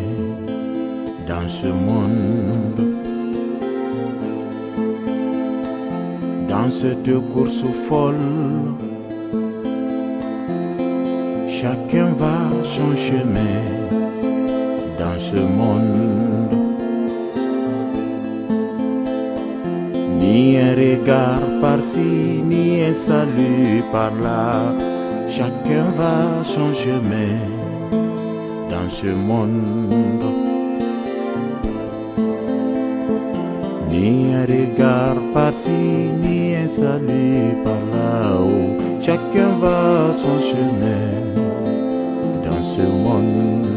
dans ce monde. Dans cette course folle, chacun va son chemin dans ce monde. Ni un regard par-ci, ni un salut par-là. Chacun va son chemin dans ce monde. Ni un regard par-ci, ni un salut par-là. Oh, chacun va son chemin dans ce monde.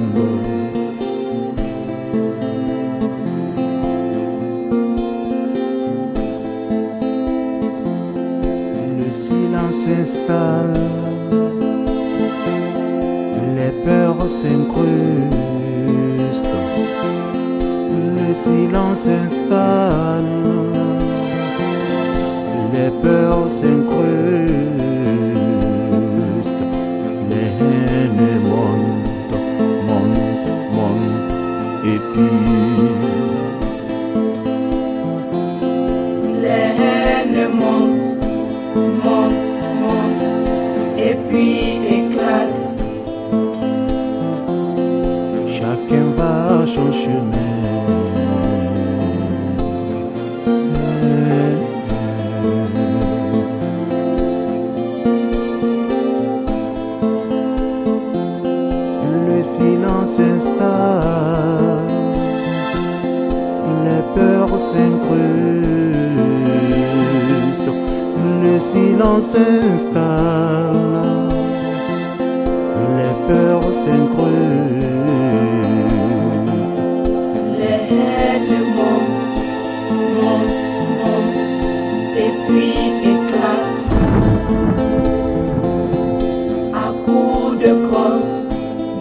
S'installe, les peurs s'incrustent, le silence s'installe, les peurs s'incrustent, les haines montent, et puis Les haines montent, montent, montent, et puis éclatent. Chacun va son chemin. Le silence s'installe, les peurs s'incrustent. Le silence s'installe, les peurs s'incrustent. Les haines montent, montent, montent, et puis éclatent. À coups de crosse,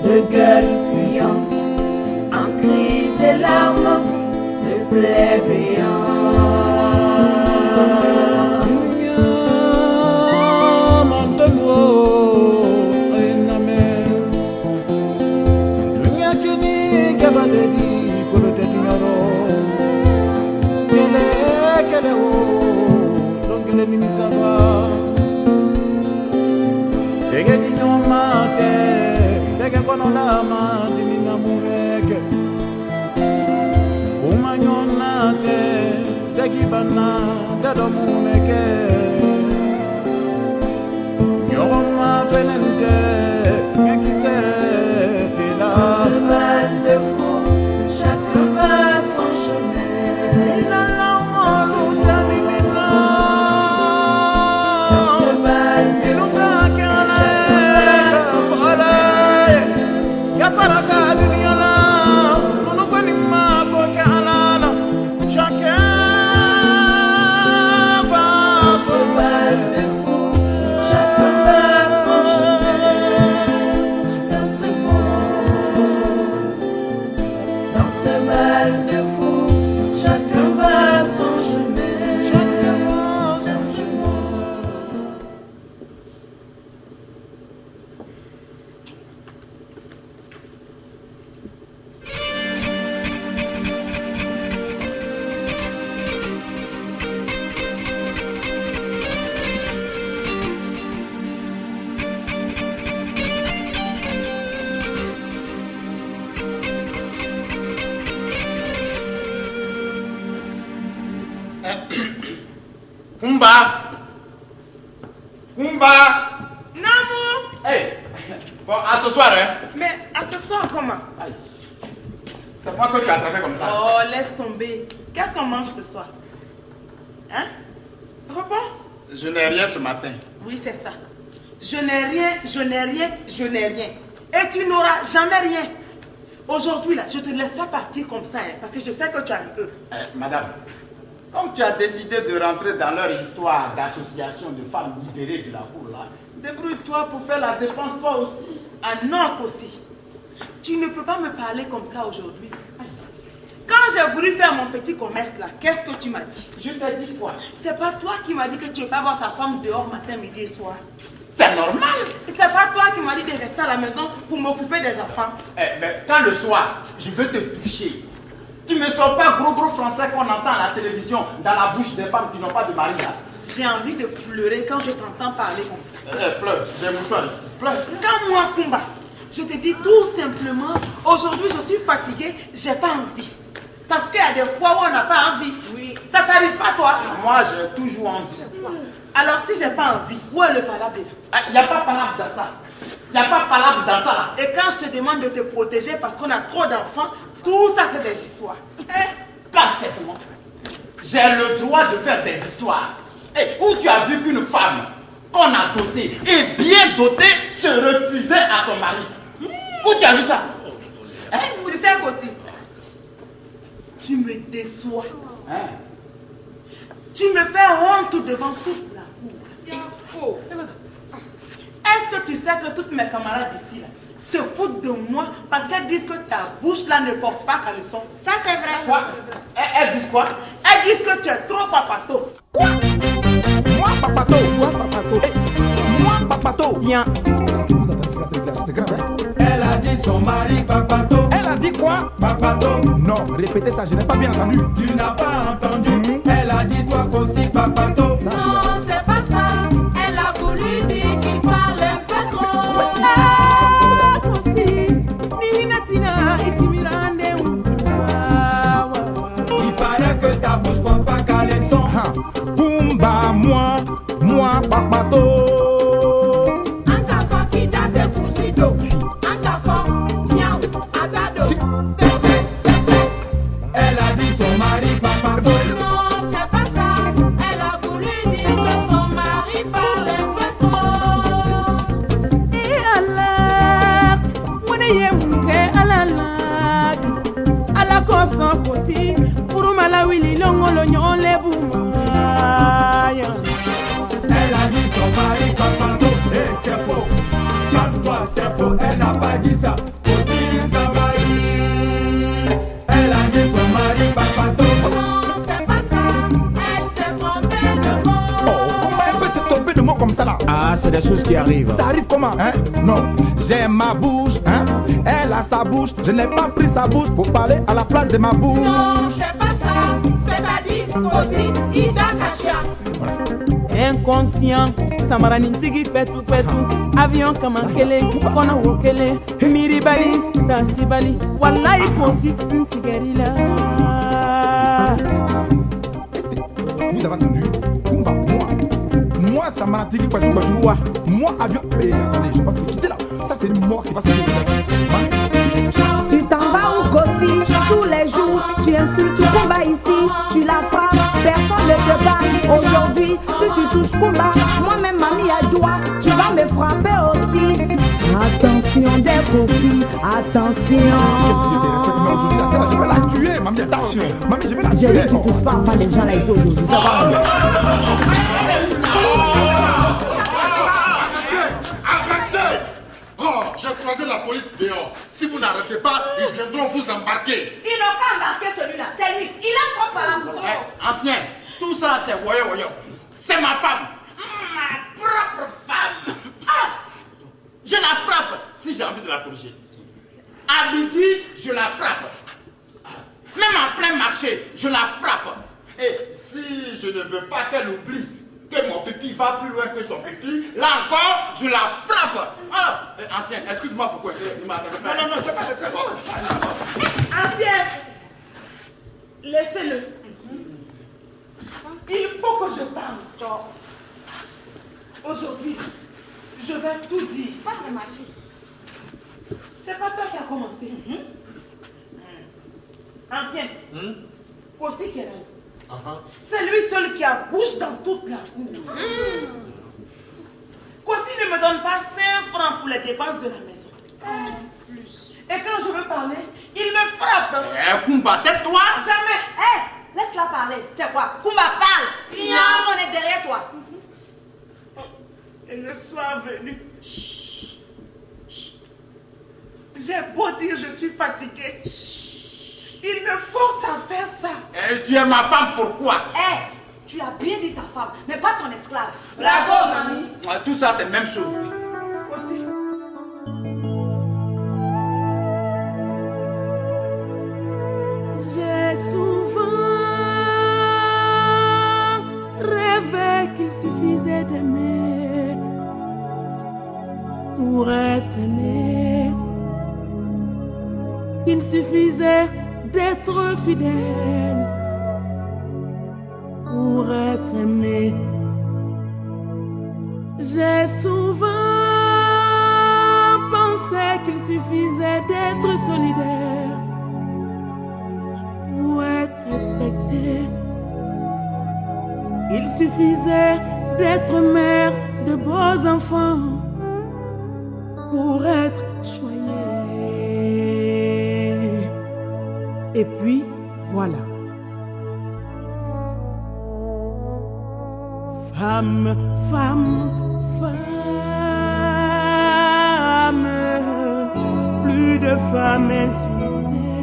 de gueules puantes, en cris et larmes, de plaies béantes. Dans ce mal de fou, chacun va son chemin. Dans ce mal de fou, chacun va son Kumba. Namou. Hey. Bon, à ce soir, hein. Mais à ce soir, comment? C'est moi que tu as attrapé comme ça. Oh, laisse tomber. Qu'est-ce qu'on mange ce soir? Hein? Repas? Je n'ai rien ce matin. Oui, c'est ça. Je n'ai rien, je n'ai rien, je n'ai rien. Et tu n'auras jamais rien. Aujourd'hui, là, je ne te laisse pas partir comme ça, hein, parce que je sais que tu as un peu. Madame, comme tu as décidé de rentrer dans leur histoire d'association de femmes libérées de la cour, là, débrouille-toi pour faire la dépense toi aussi. Ah non, Kossi. Tu ne peux pas me parler comme ça aujourd'hui. Quand j'ai voulu faire mon petit commerce là, qu'est-ce que tu m'as dit? Je t'ai dit quoi? C'est pas toi qui m'as dit que tu ne veux pas voir ta femme dehors matin, midi et soir. C'est normal. C'est pas toi qui m'as dit de rester à la maison pour m'occuper des enfants. Mais quand le soir, je veux te toucher, tu me sors pas gros français qu'on entend à la télévision dans la bouche des femmes qui n'ont pas de mari là. J'ai envie de pleurer quand je t'entends parler comme ça. Pleure, j'ai un mouchoir ici. Pleure. Quand moi, Kumba, je te dis tout simplement, aujourd'hui je suis fatiguée, j'ai pas envie. Parce qu'il y a des fois où on n'a pas envie. Oui. Ça t'arrive pas toi? Moi j'ai toujours envie. Alors si j'ai pas envie, où est le palabre? Il n'y a pas palabre dans ça. Il n'y a pas palabre dans ça là. Et quand je te demande de te protéger parce qu'on a trop d'enfants, tout ça c'est des histoires. Parfaitement. J'ai le droit de faire des histoires. Où tu as vu qu'une femme qu'on a dotée et bien dotée se refusait à son mari? Où tu as vu ça? Tu sais qu'aussi, tu me déçois. Tu me fais honte devant toute la cour. Est-ce que tu sais que toutes mes camarades ici là, se foutent de moi parce qu'elles disent que ta bouche là ne porte pas caleçon? Ça c'est vrai. Quoi? Elles disent quoi? Elles disent que tu es trop papato. Quoi? Moi papato? Moi papato? Moi papato? Bien. Est-ce que vous entendez ce que c'est grave, hein? Elle a dit son mari papato. Elle a dit dit quoi? Papato. Non, répétez ça, je n'ai pas bien entendu. Tu n'as pas entendu. Elle a dit toi qu'aussi papato. Non, c'est pas ça. Elle a voulu dire qu'il parle un peu trop. Il paraît que ta bouche porte pas qu'à les sons. Kumba, moi, papato. Antafa qui date de Poussido. Antafa, viens, atado. Elle a dit son mari papato. Non, c'est pas ça. Elle a voulu dire que son mari parle un peu trop. Et Allah, mon yemke alala. Ala kosan kosi, furumala wili longolo nyole boumaya. Elle a dit son mari papato. Et c'est faux. Calme-toi, c'est faux. Elle n'a pas dit ça. Aussi sa mari. Elle a dit son mari papato. Non, c'est pas ça. Elle s'est trompée de mot. Comment elle peut se tromper de mots comme ça là? Ah, c'est des choses qui arrivent. Ça arrive comment, hein? Non, j'ai ma bouche, hein? Elle a sa bouche. Je n'ai pas pris sa bouche pour parler à la place de ma bouche. Non, c'est pas ça. C'est-à-dire qu'aussi, Ida Kacha. Inconscient, Samaranintigi petu petu, avion kamankele, kona wokele, miribali, dansibali, wallahi kosi, ntigerila. Vous avez entendu? Kumba, moi, ça m'a dit que moi, avion. Mais attendez, je pense que quittez là. Ça, c'est une mort qui va se faire. Tu t'en vas au Gossi tous les jours, tu insultes Kumba ici, tu la frappes, personne ne te bat. Aujourd'hui, si tu touches Kumba, moi-même mamie Adjoa, tu vas me frapper aussi. Attention des Gossi, attention. Je vais la tuer, mamie, attention. Mamie, je vais la tuer. J'ai dit tu touches pas enfin les gens là ici aujourd'hui, ça va. Arrêtez! Oh, j'ai croisé la police dehors. Si vous n'arrêtez pas, ils viendront vous embarquer. Ils n'ont pas embarqué celui-là, c'est lui. Il a trop parlé. Ancien, tout ça c'est voyou voyou. C'est ma femme. Ma propre femme. Ah, je la frappe si j'ai envie de la corriger. À midi, je la frappe. Même en plein marché, je la frappe. Et si je ne veux pas qu'elle oublie que mon pipi va plus loin que son pipi, là encore, je la frappe. Ah, ancien, excuse-moi pourquoi. Non, je ne sais pas. Ancien, laissez-le. Il faut que je parle. Aujourd'hui, je vais tout dire. Parle, ma fille. C'est pas toi qui as commencé. Ancien, Kosi Kenan. C'est lui seul qui a bouche dans toute la cour. Kosi ne me donne pas 5 francs pour les dépenses de la maison. Et quand je veux parler, il me frappe. Kumba, tais-toi. Jamais. Laisse-la parler. C'est quoi? Kumba, parle. Viens, on est derrière toi. Et le soir venu, j'ai beau dire je suis fatiguée, il me force à faire ça. Et tu es ma femme, pourquoi? Tu as bien dit ta femme, mais pas ton esclave. Bravo, mamie. Tout ça, c'est la même chose. Aussi. J'ai souvent rêvé qu'il suffisait d'aimer pour être aimé. Il suffisait d'être fidèle pour être aimé. J'ai souvent pensé qu'il suffisait d'être solidaire pour être respecté. Il suffisait d'être mère de beaux enfants pour être choyée. Et puis, voilà. Femme, femme, femme, plus de femmes insultées,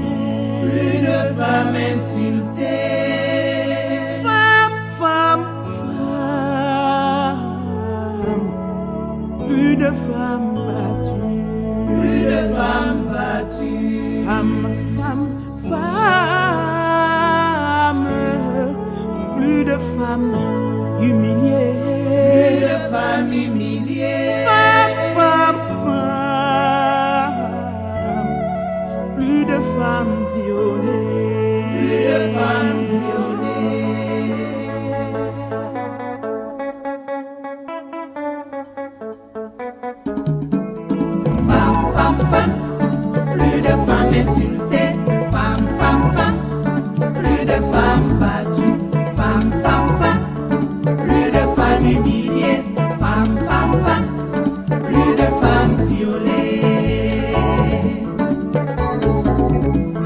plus de femmes insultées. Femme, femme, femme, plus de femmes battues, plus de femmes battues. Femme, femmes humiliées. Plus de femmes humiliées. Femmes. Plus de femmes violées. Plus de femmes violées. Femmes. Plus de femmes insultées. Femmes. Plus de femmes battues. Femmes. Plus de femmes humiliées. Femmes. Plus de femmes violées.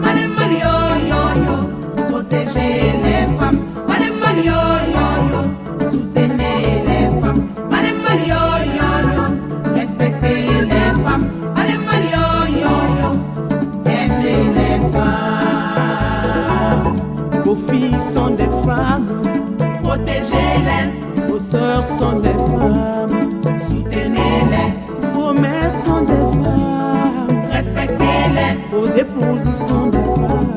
Madame yo, protégez les femmes. Madame yo, soutenez les femmes. Madame yo, respectez les femmes. Madame yo, aimez les femmes. Vos filles sont des femmes. Protégez-les. Vos sœurs sont des femmes. Soutenez-les. Vos mères sont des femmes. Respectez-les. Vos épouses sont des femmes.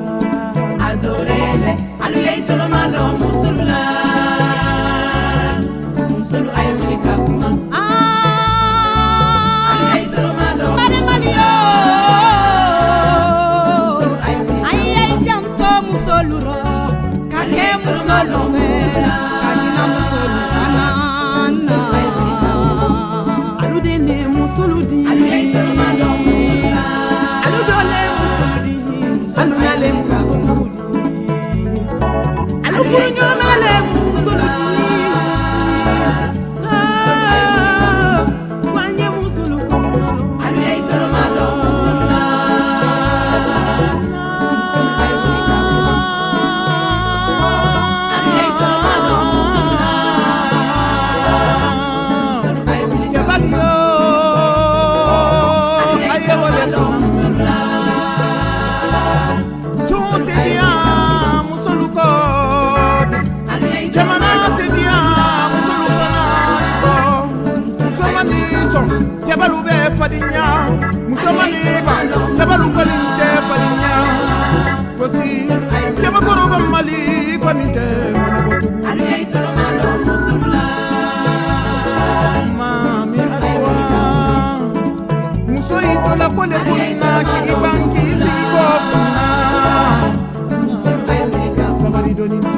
Adorez-les. Alluye tout le monde, Moussoula. Moussoula, aïe, kakuma. Alluye tout le monde, Moussoula. Aïe, janto musoluro. Kake musolunge. Kagina musolufana. Aludene musoludi. Alluye tout le monde, Moussoula. Aludole musoludi. Alunale musoludi. Alukurunyonale musoludi. Wanye musoluku. Alluye tout le monde, Moussoula. Alluye tout le monde, Moussoula. Somebody don't know.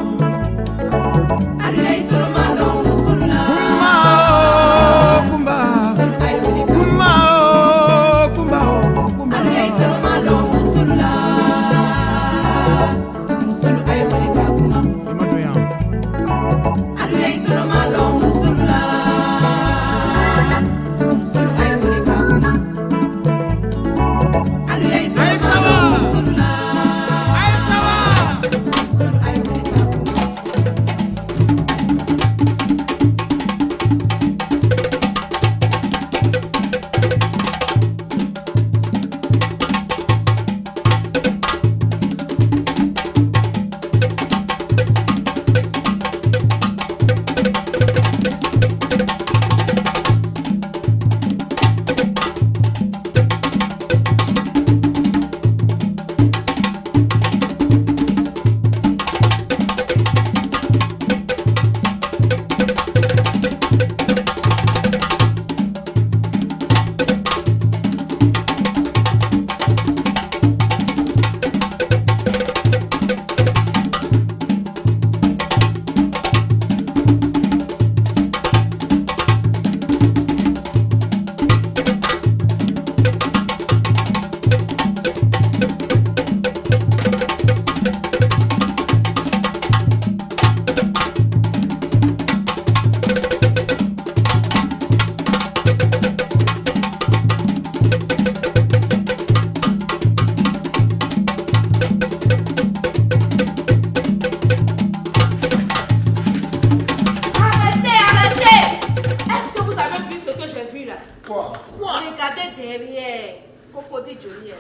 Cocody Johnny est là.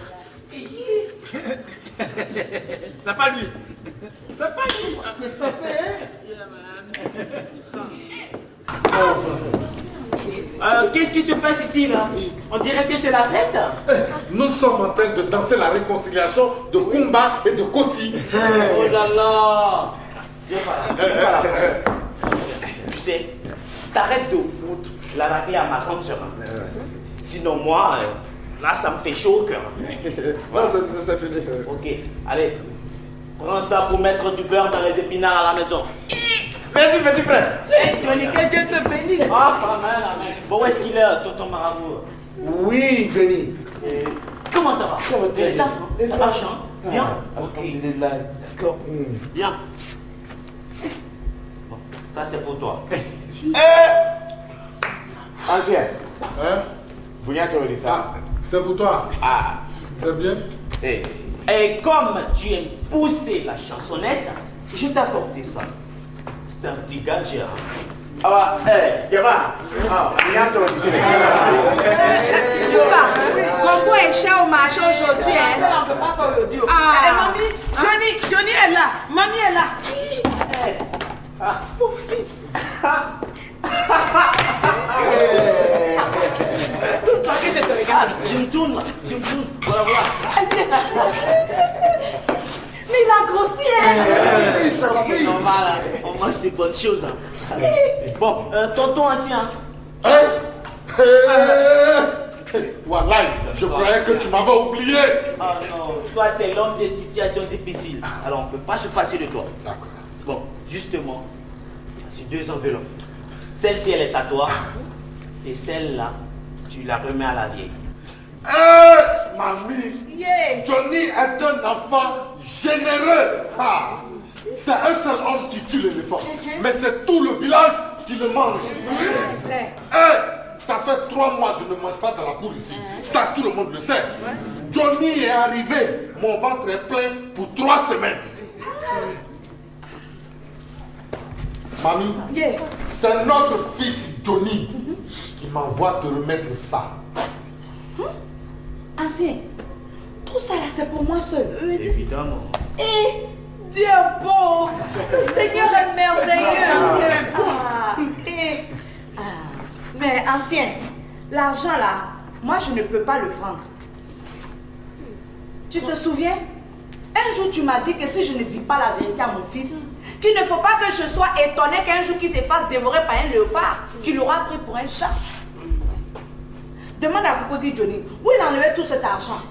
C'est pas lui. C'est pas lui. Mais ça fait. Qu'est-ce qui se passe ici là? On dirait que c'est la fête. Nous sommes en train de danser la réconciliation de Kumba et de Kossi. Oh là là. sais, t'arrêtes de foutre la raclée à ma grande soeur. Sinon, moi, là, ça me fait chaud au cœur. Non, ça fait des... Ok, allez. Prends ça pour mettre du beurre dans les épinards à la maison. Merci, petit frère. Johnny, que Dieu te bénisse. Ah, pas mal, la mec. Bon, où est-ce qu'il est, tonton Marabout? Oui, Johnny. Comment ça va? Les affaires, ça marche, hein? Bien? Ok. D'accord. Bien. Bon, ça c'est pour toi. Ancien. Hein? Vous y avez dit ça? C'est pour toi. Ah. C'est bien? Et comme tu aimes pousser la chansonnette, je t'ai apporté ça. C'est un petit gadget. Ah bah, Gaba. Ah, vous y avez dit ça? Tu vas. Gongo est cher au marché aujourd'hui, hein? On ne peut pas faire l'audio. Ah. Mamie, Johnny est là. Mamie est là. Mon fils. Tourne-toi que je te regarde. Je me tourne là. Voilà, voilà. Mais il a grossi, hein? C'est normal, hein. On mange des bonnes choses. Hein. Bon, tonton ancien. Wallahi, je croyais que tu m'avais oublié. Ah non, toi t'es l'homme des situations difficiles. Alors on ne peut pas se passer de toi. D'accord. Bon, justement, c'est 2 enveloppes. Celle-ci elle est à toi. Et celle-là, tu la remets à la vieille. Mamie, Johnny est un enfant généreux. Ah, c'est un seul homme qui tue l'éléphant. Mais c'est tout le village qui le mange. Ça fait 3 mois que je ne mange pas dans la cour ici. Ça, tout le monde le sait. Johnny est arrivé. Mon ventre est plein pour 3 semaines. Mamie, c'est notre fils Johnny qui m'envoie te remettre ça. Ancien, tout ça là c'est pour moi seul. Évidemment. Et Dieu est beau, le Seigneur est merveilleux. Mais ancien, l'argent là, moi je ne peux pas le prendre. Tu te souviens? Un jour tu m'as dit que si je ne dis pas la vérité à mon fils, qu'il ne faut pas que je sois étonné qu'un jour qu'il se fasse dévorer par un léopard, qu'il aura pris pour un chat. Demande à Cocody Johnny, où il a enlevé tout cet argent?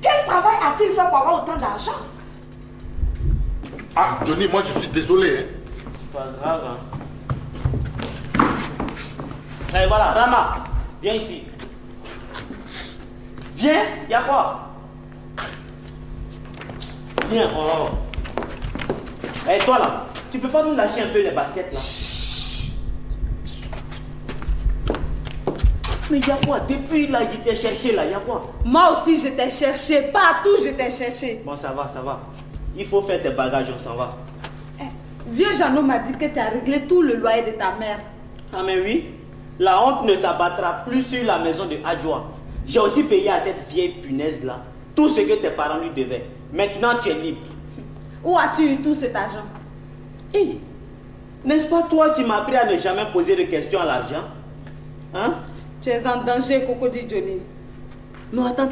Quel travail a-t-il fait pour avoir autant d'argent? Ah, Johnny, moi je suis désolé. Hein. C'est pas grave. Hein. Allez, voilà, Rama, viens ici. Viens, il y a quoi? Viens, oh. Et toi là, tu peux pas nous lâcher un peu les baskets là? Mais il y a quoi? Depuis là, il t'ai cherché là, il y a quoi? Moi aussi, je t'ai cherché. Partout, je t'ai cherché. Bon, ça va, ça va. Il faut faire tes bagages, on s'en va. Vieux Jeannot m'a dit que tu as réglé tout le loyer de ta mère. Ah mais oui, la honte ne s'abattra plus sur la maison de Adjoa. J'ai aussi payé à cette vieille punaise là tout ce que tes parents lui devaient. Maintenant, tu es libre. Où as-tu eu tout cet argent? Hey, n'est-ce pas toi qui m'as appris à ne jamais poser de questions à l'argent? Hein? Tu es en danger, Cocody Johnny. Non, attends.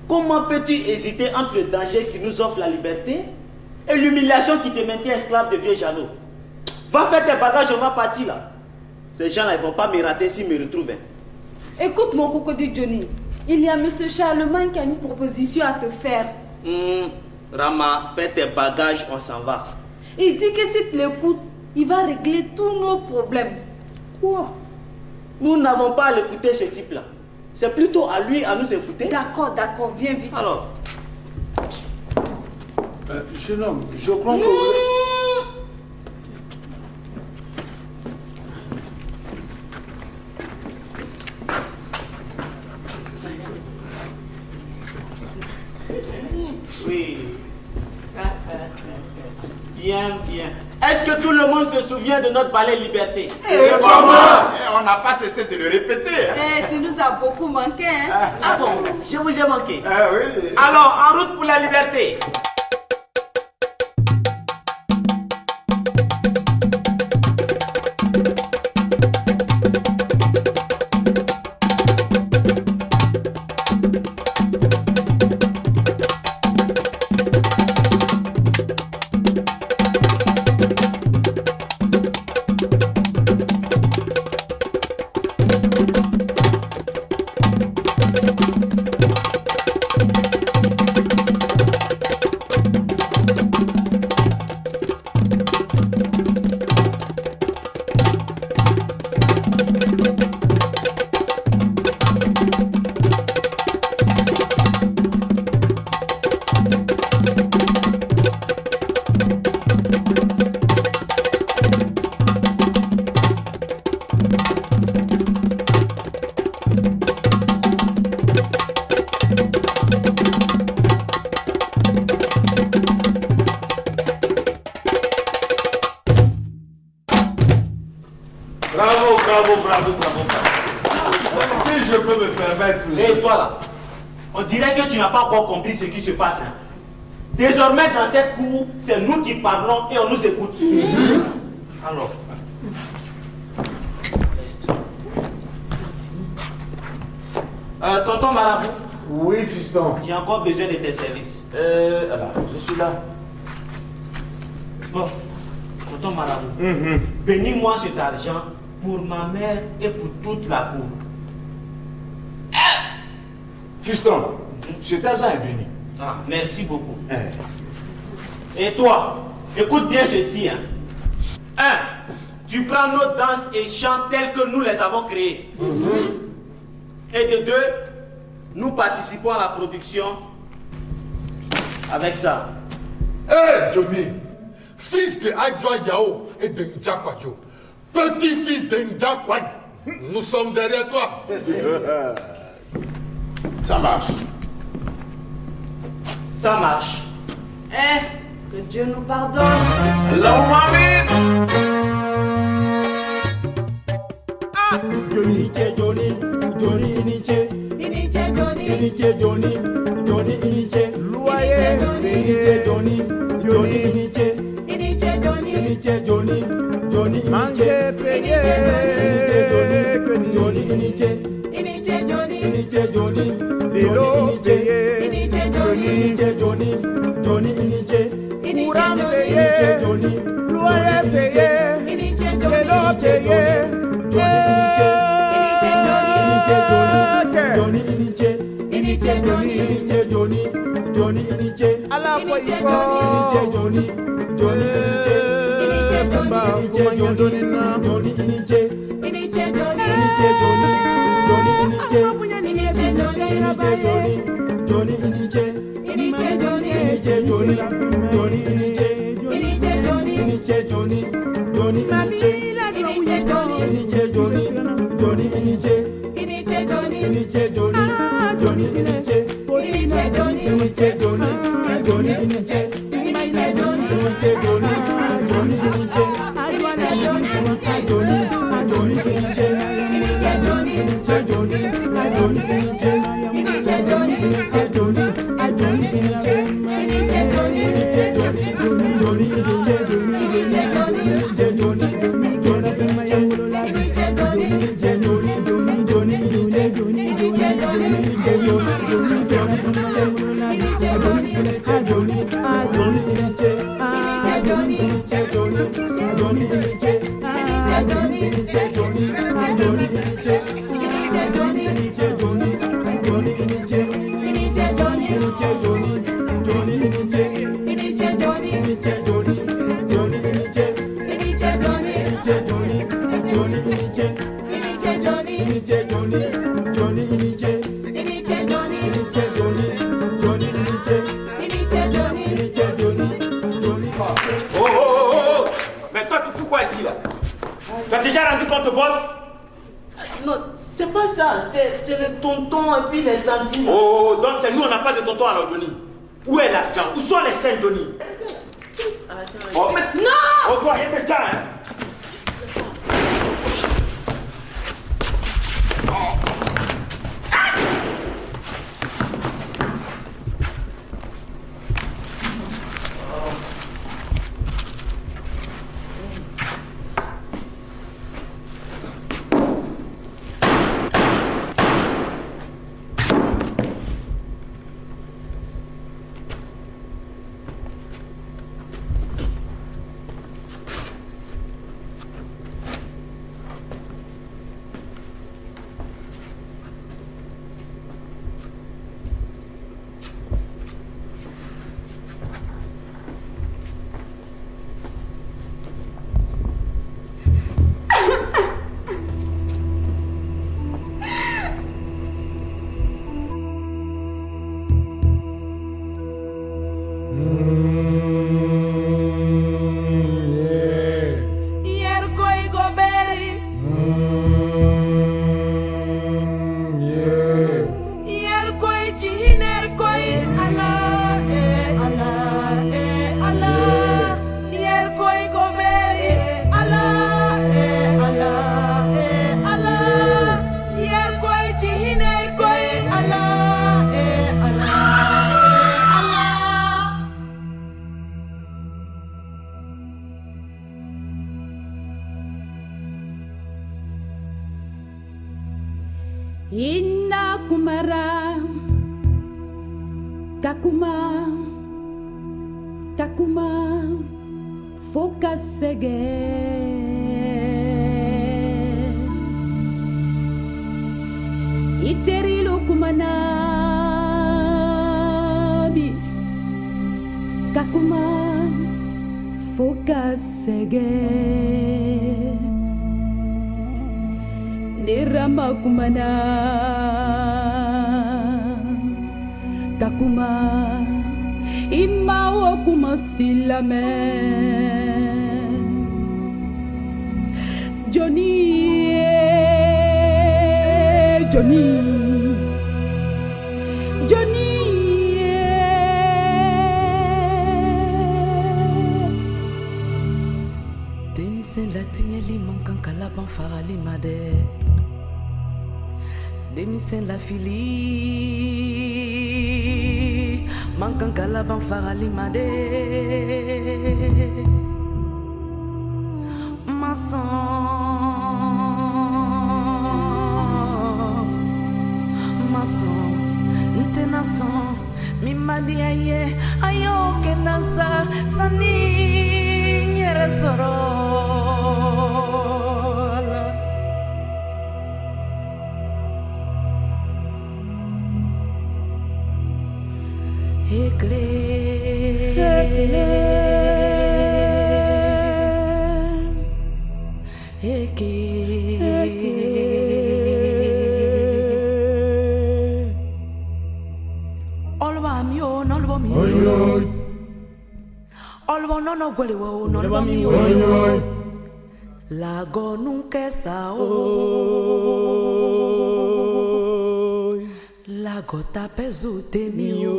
Comment peux-tu hésiter entre le danger qui nous offre la liberté et l'humiliation qui te maintient esclave de vieux Jeannot? Va faire tes bagages, on va partir là. Ces gens-là, ils ne vont pas me rater s'ils me retrouvent. Écoute mon Cocody Johnny, il y a M. Charlemagne qui a une proposition à te faire. Rama, fais tes bagages, on s'en va. Il dit que si tu l'écoutes, il va régler tous nos problèmes. Quoi? Nous n'avons pas à l'écouter ce type-là. C'est plutôt à lui à nous écouter. D'accord, viens vite. Alors. Jeune homme, je crois que vous... Oui. Bien. Est-ce que tout le monde se souvient de notre ballet Liberté? Et comment? On n'a pas cessé de le répéter. Tu nous as beaucoup manqué, hein? Ah bon? Je vous ai manqué. Oui. Alors, en route pour la liberté. bravo. Si je peux me permettre... Et toi là, on dirait que tu n'as pas encore compris ce qui se passe. Hein. Désormais, dans cette cour, c'est nous qui parlons et on nous écoute. Alors, reste. Tonton Marabout. Oui, fiston. J'ai encore besoin de tes services. Alors, je suis là. Bon, tonton Marabout, bénis-moi cet argent pour ma mère et pour toute la cour. Fiston, cet argent est béni. Ah, merci beaucoup. Et toi, écoute bien ceci. Hein. 1. Tu prends nos danses et chants tels que nous les avons créés. Et de 2, nous participons à la production avec ça. Hé, Johnny, fils de Adjoa Yao et de Ndjakwacho, petit-fils de Ndjakwan, nous sommes derrière toi. Ça marche. Ça marche. Que Dieu nous pardonne. Johnny, Johnny, Johnny, Iniche. Iniche Johnny. Iniche Johnny, Johnny, Iniche. Iniche Johnny. Iniche Johnny, Johnny, Iniche. Iniche Johnny. Iniche Johnny, Johnny, Iniche. Manger payé. Johnny, Iniche. Iniche Johnny. Iniche Johnny, Dilo Iniche. payé. Iniche Johnny. Iniche Johnny, Johnny, Iniche. Courant Iniche payé. Johnny, Loyer payé. Iniche Dilo Johnny. payé. Johnny Iniche. Iniche Johnny. Iniche Johnny, Johnny Iniche. À la fois Iniche Iniche Johnny, Johnny Iniche. Iniche Johnny. Iniche Johnny, Johnny Iniche. Iniche Johnny. Iniche Johnny, Johnny Iniche. Iniche Johnny. Iniche Johnny, Johnny Iniche. Iniche Johnny. Iniche Johnny, Johnny Iniche. Iniche Johnny. Iniche Johnny, Johnny Iniche. Iniche Johnny. Iniche Johnny, Johnny Iniche. Iniche Johnny. Iniche Johnny, Johnny Iniche. Iniche Johnny. Iniche Johnny, Johnny Iniche. Iniche Johnny. Iniche Johnny, Johnny Iniche. Johnny, Johnny Iniche. Iniche Johnny. Iniche Johnny, Johnny Iniche. Iniche Johnny. Iniche Johnny, Johnny Iniche. Iniche Johnny. Iniche Johnny, Johnny Iniche. Iniche Johnny. Iniche Johnny, Johnny Iniche. Iniche Johnny. Iniche Johnny, Johnny Iniche. Iniche Johnny. Iniche Johnny, Johnny Iniche. Iniche Johnny. Iniche Johnny, Johnny Iniche. Iniche Johnny. Iniche Johnny, Johnny Iniche. Iniche Johnny. Iniche Johnny, Johnny Iniche. Iniche Johnny. Iniche Johnny, Johnny Iniche. Iniche Johnny. Iniche Johnny, Johnny Iniche. Iniche Johnny. Iniche Johnny, Johnny Iniche. Iniche Johnny. Iniche Johnny, Johnny Iniche. Iniche Johnny. Iniche Johnny, Johnny Iniche. Iniche Johnny. Iniche Johnny, Johnny Iniche. Iniche Johnny. Iniche Johnny, Johnny. Oh. Mais toi, tu fous quoi ici là? Tu as déjà rendu compte au boss? Non, c'est pas ça. C'est les tontons et puis les tantines. Oh, donc c'est nous, on n'a pas de tontons alors, Johnny. Où est l'argent? Où sont les chaînes, Johnny? Oh, mais... Non! Oh, toi, il y a que ça, hein? Inna kumara takuma takuma foka sege iteri lokumanabi takuma foka sege Nirama kumana takuma imawo kumasilame Johnny Denisen latinyeli mankan kalaban farali made Denisen la fili mankan kalaban farali made Mason ntena son mi madi aye ayo kenasa sani nyere sorola Olvo no no gwele wo no lo mi o lago nunca sao lago tapezu te mio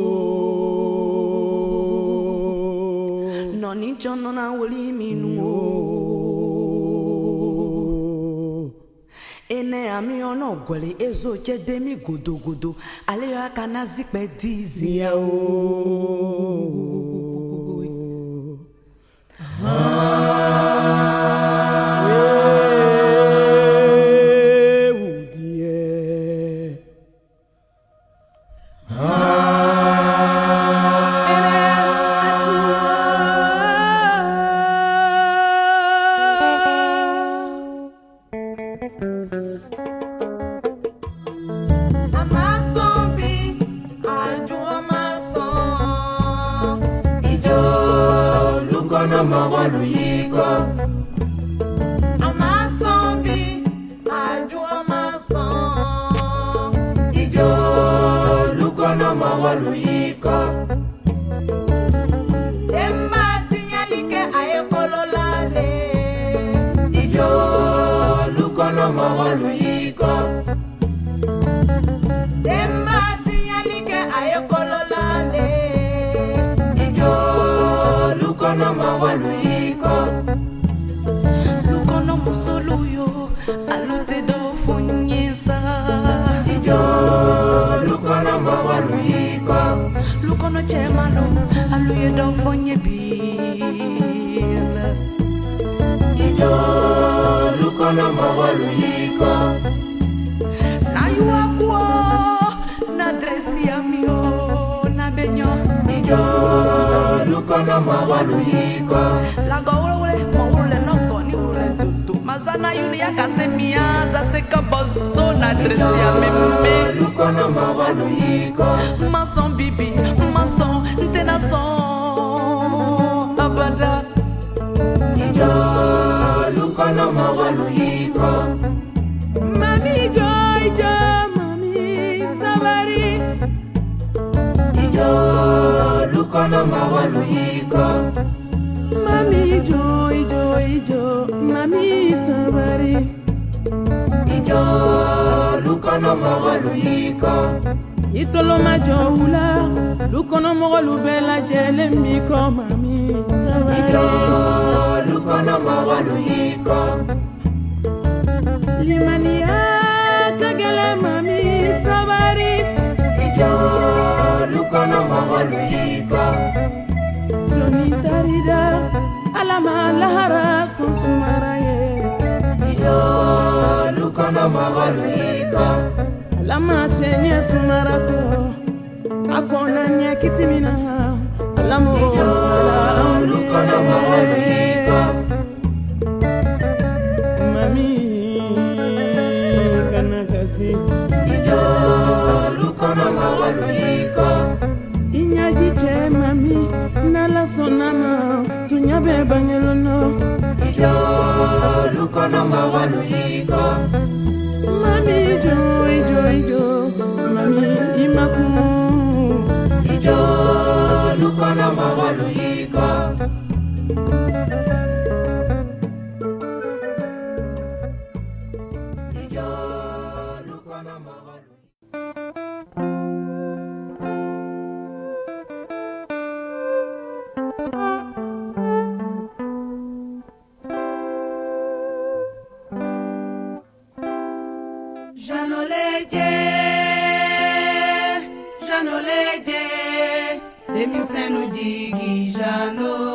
no ni chono na woli minu ene ami ono gwele ezo che demi gudu ale akana zikpe dizia o Mason bibi, mason ntena son abada Ijo lukono mawaluhiko Mami Ijo mami sabari Ijo lukono mawaluhiko Mami Ijo mami sabari Ijo lukono mawaluhiko Itolo majoula lukono mogolu bela jele miko mami sabari Ijo lukono mawalu hiko Limania kagele mami sabari Ijo lukono mawalu hiko Joni tarida alama lahara sonsumara ye Ijo lukono mawalu hiko Lama tenye sumarakuro akona nye kitimina lamo lukono mawaluiko mami kanakasi ijo lukono mawaluiko inyajiche mami nala sonama tunyabe bangelono ijo lukono mawaluiko mami ijo mami imaku ijo lukono mawaluiko ijo lukono mawaluiko. Jano,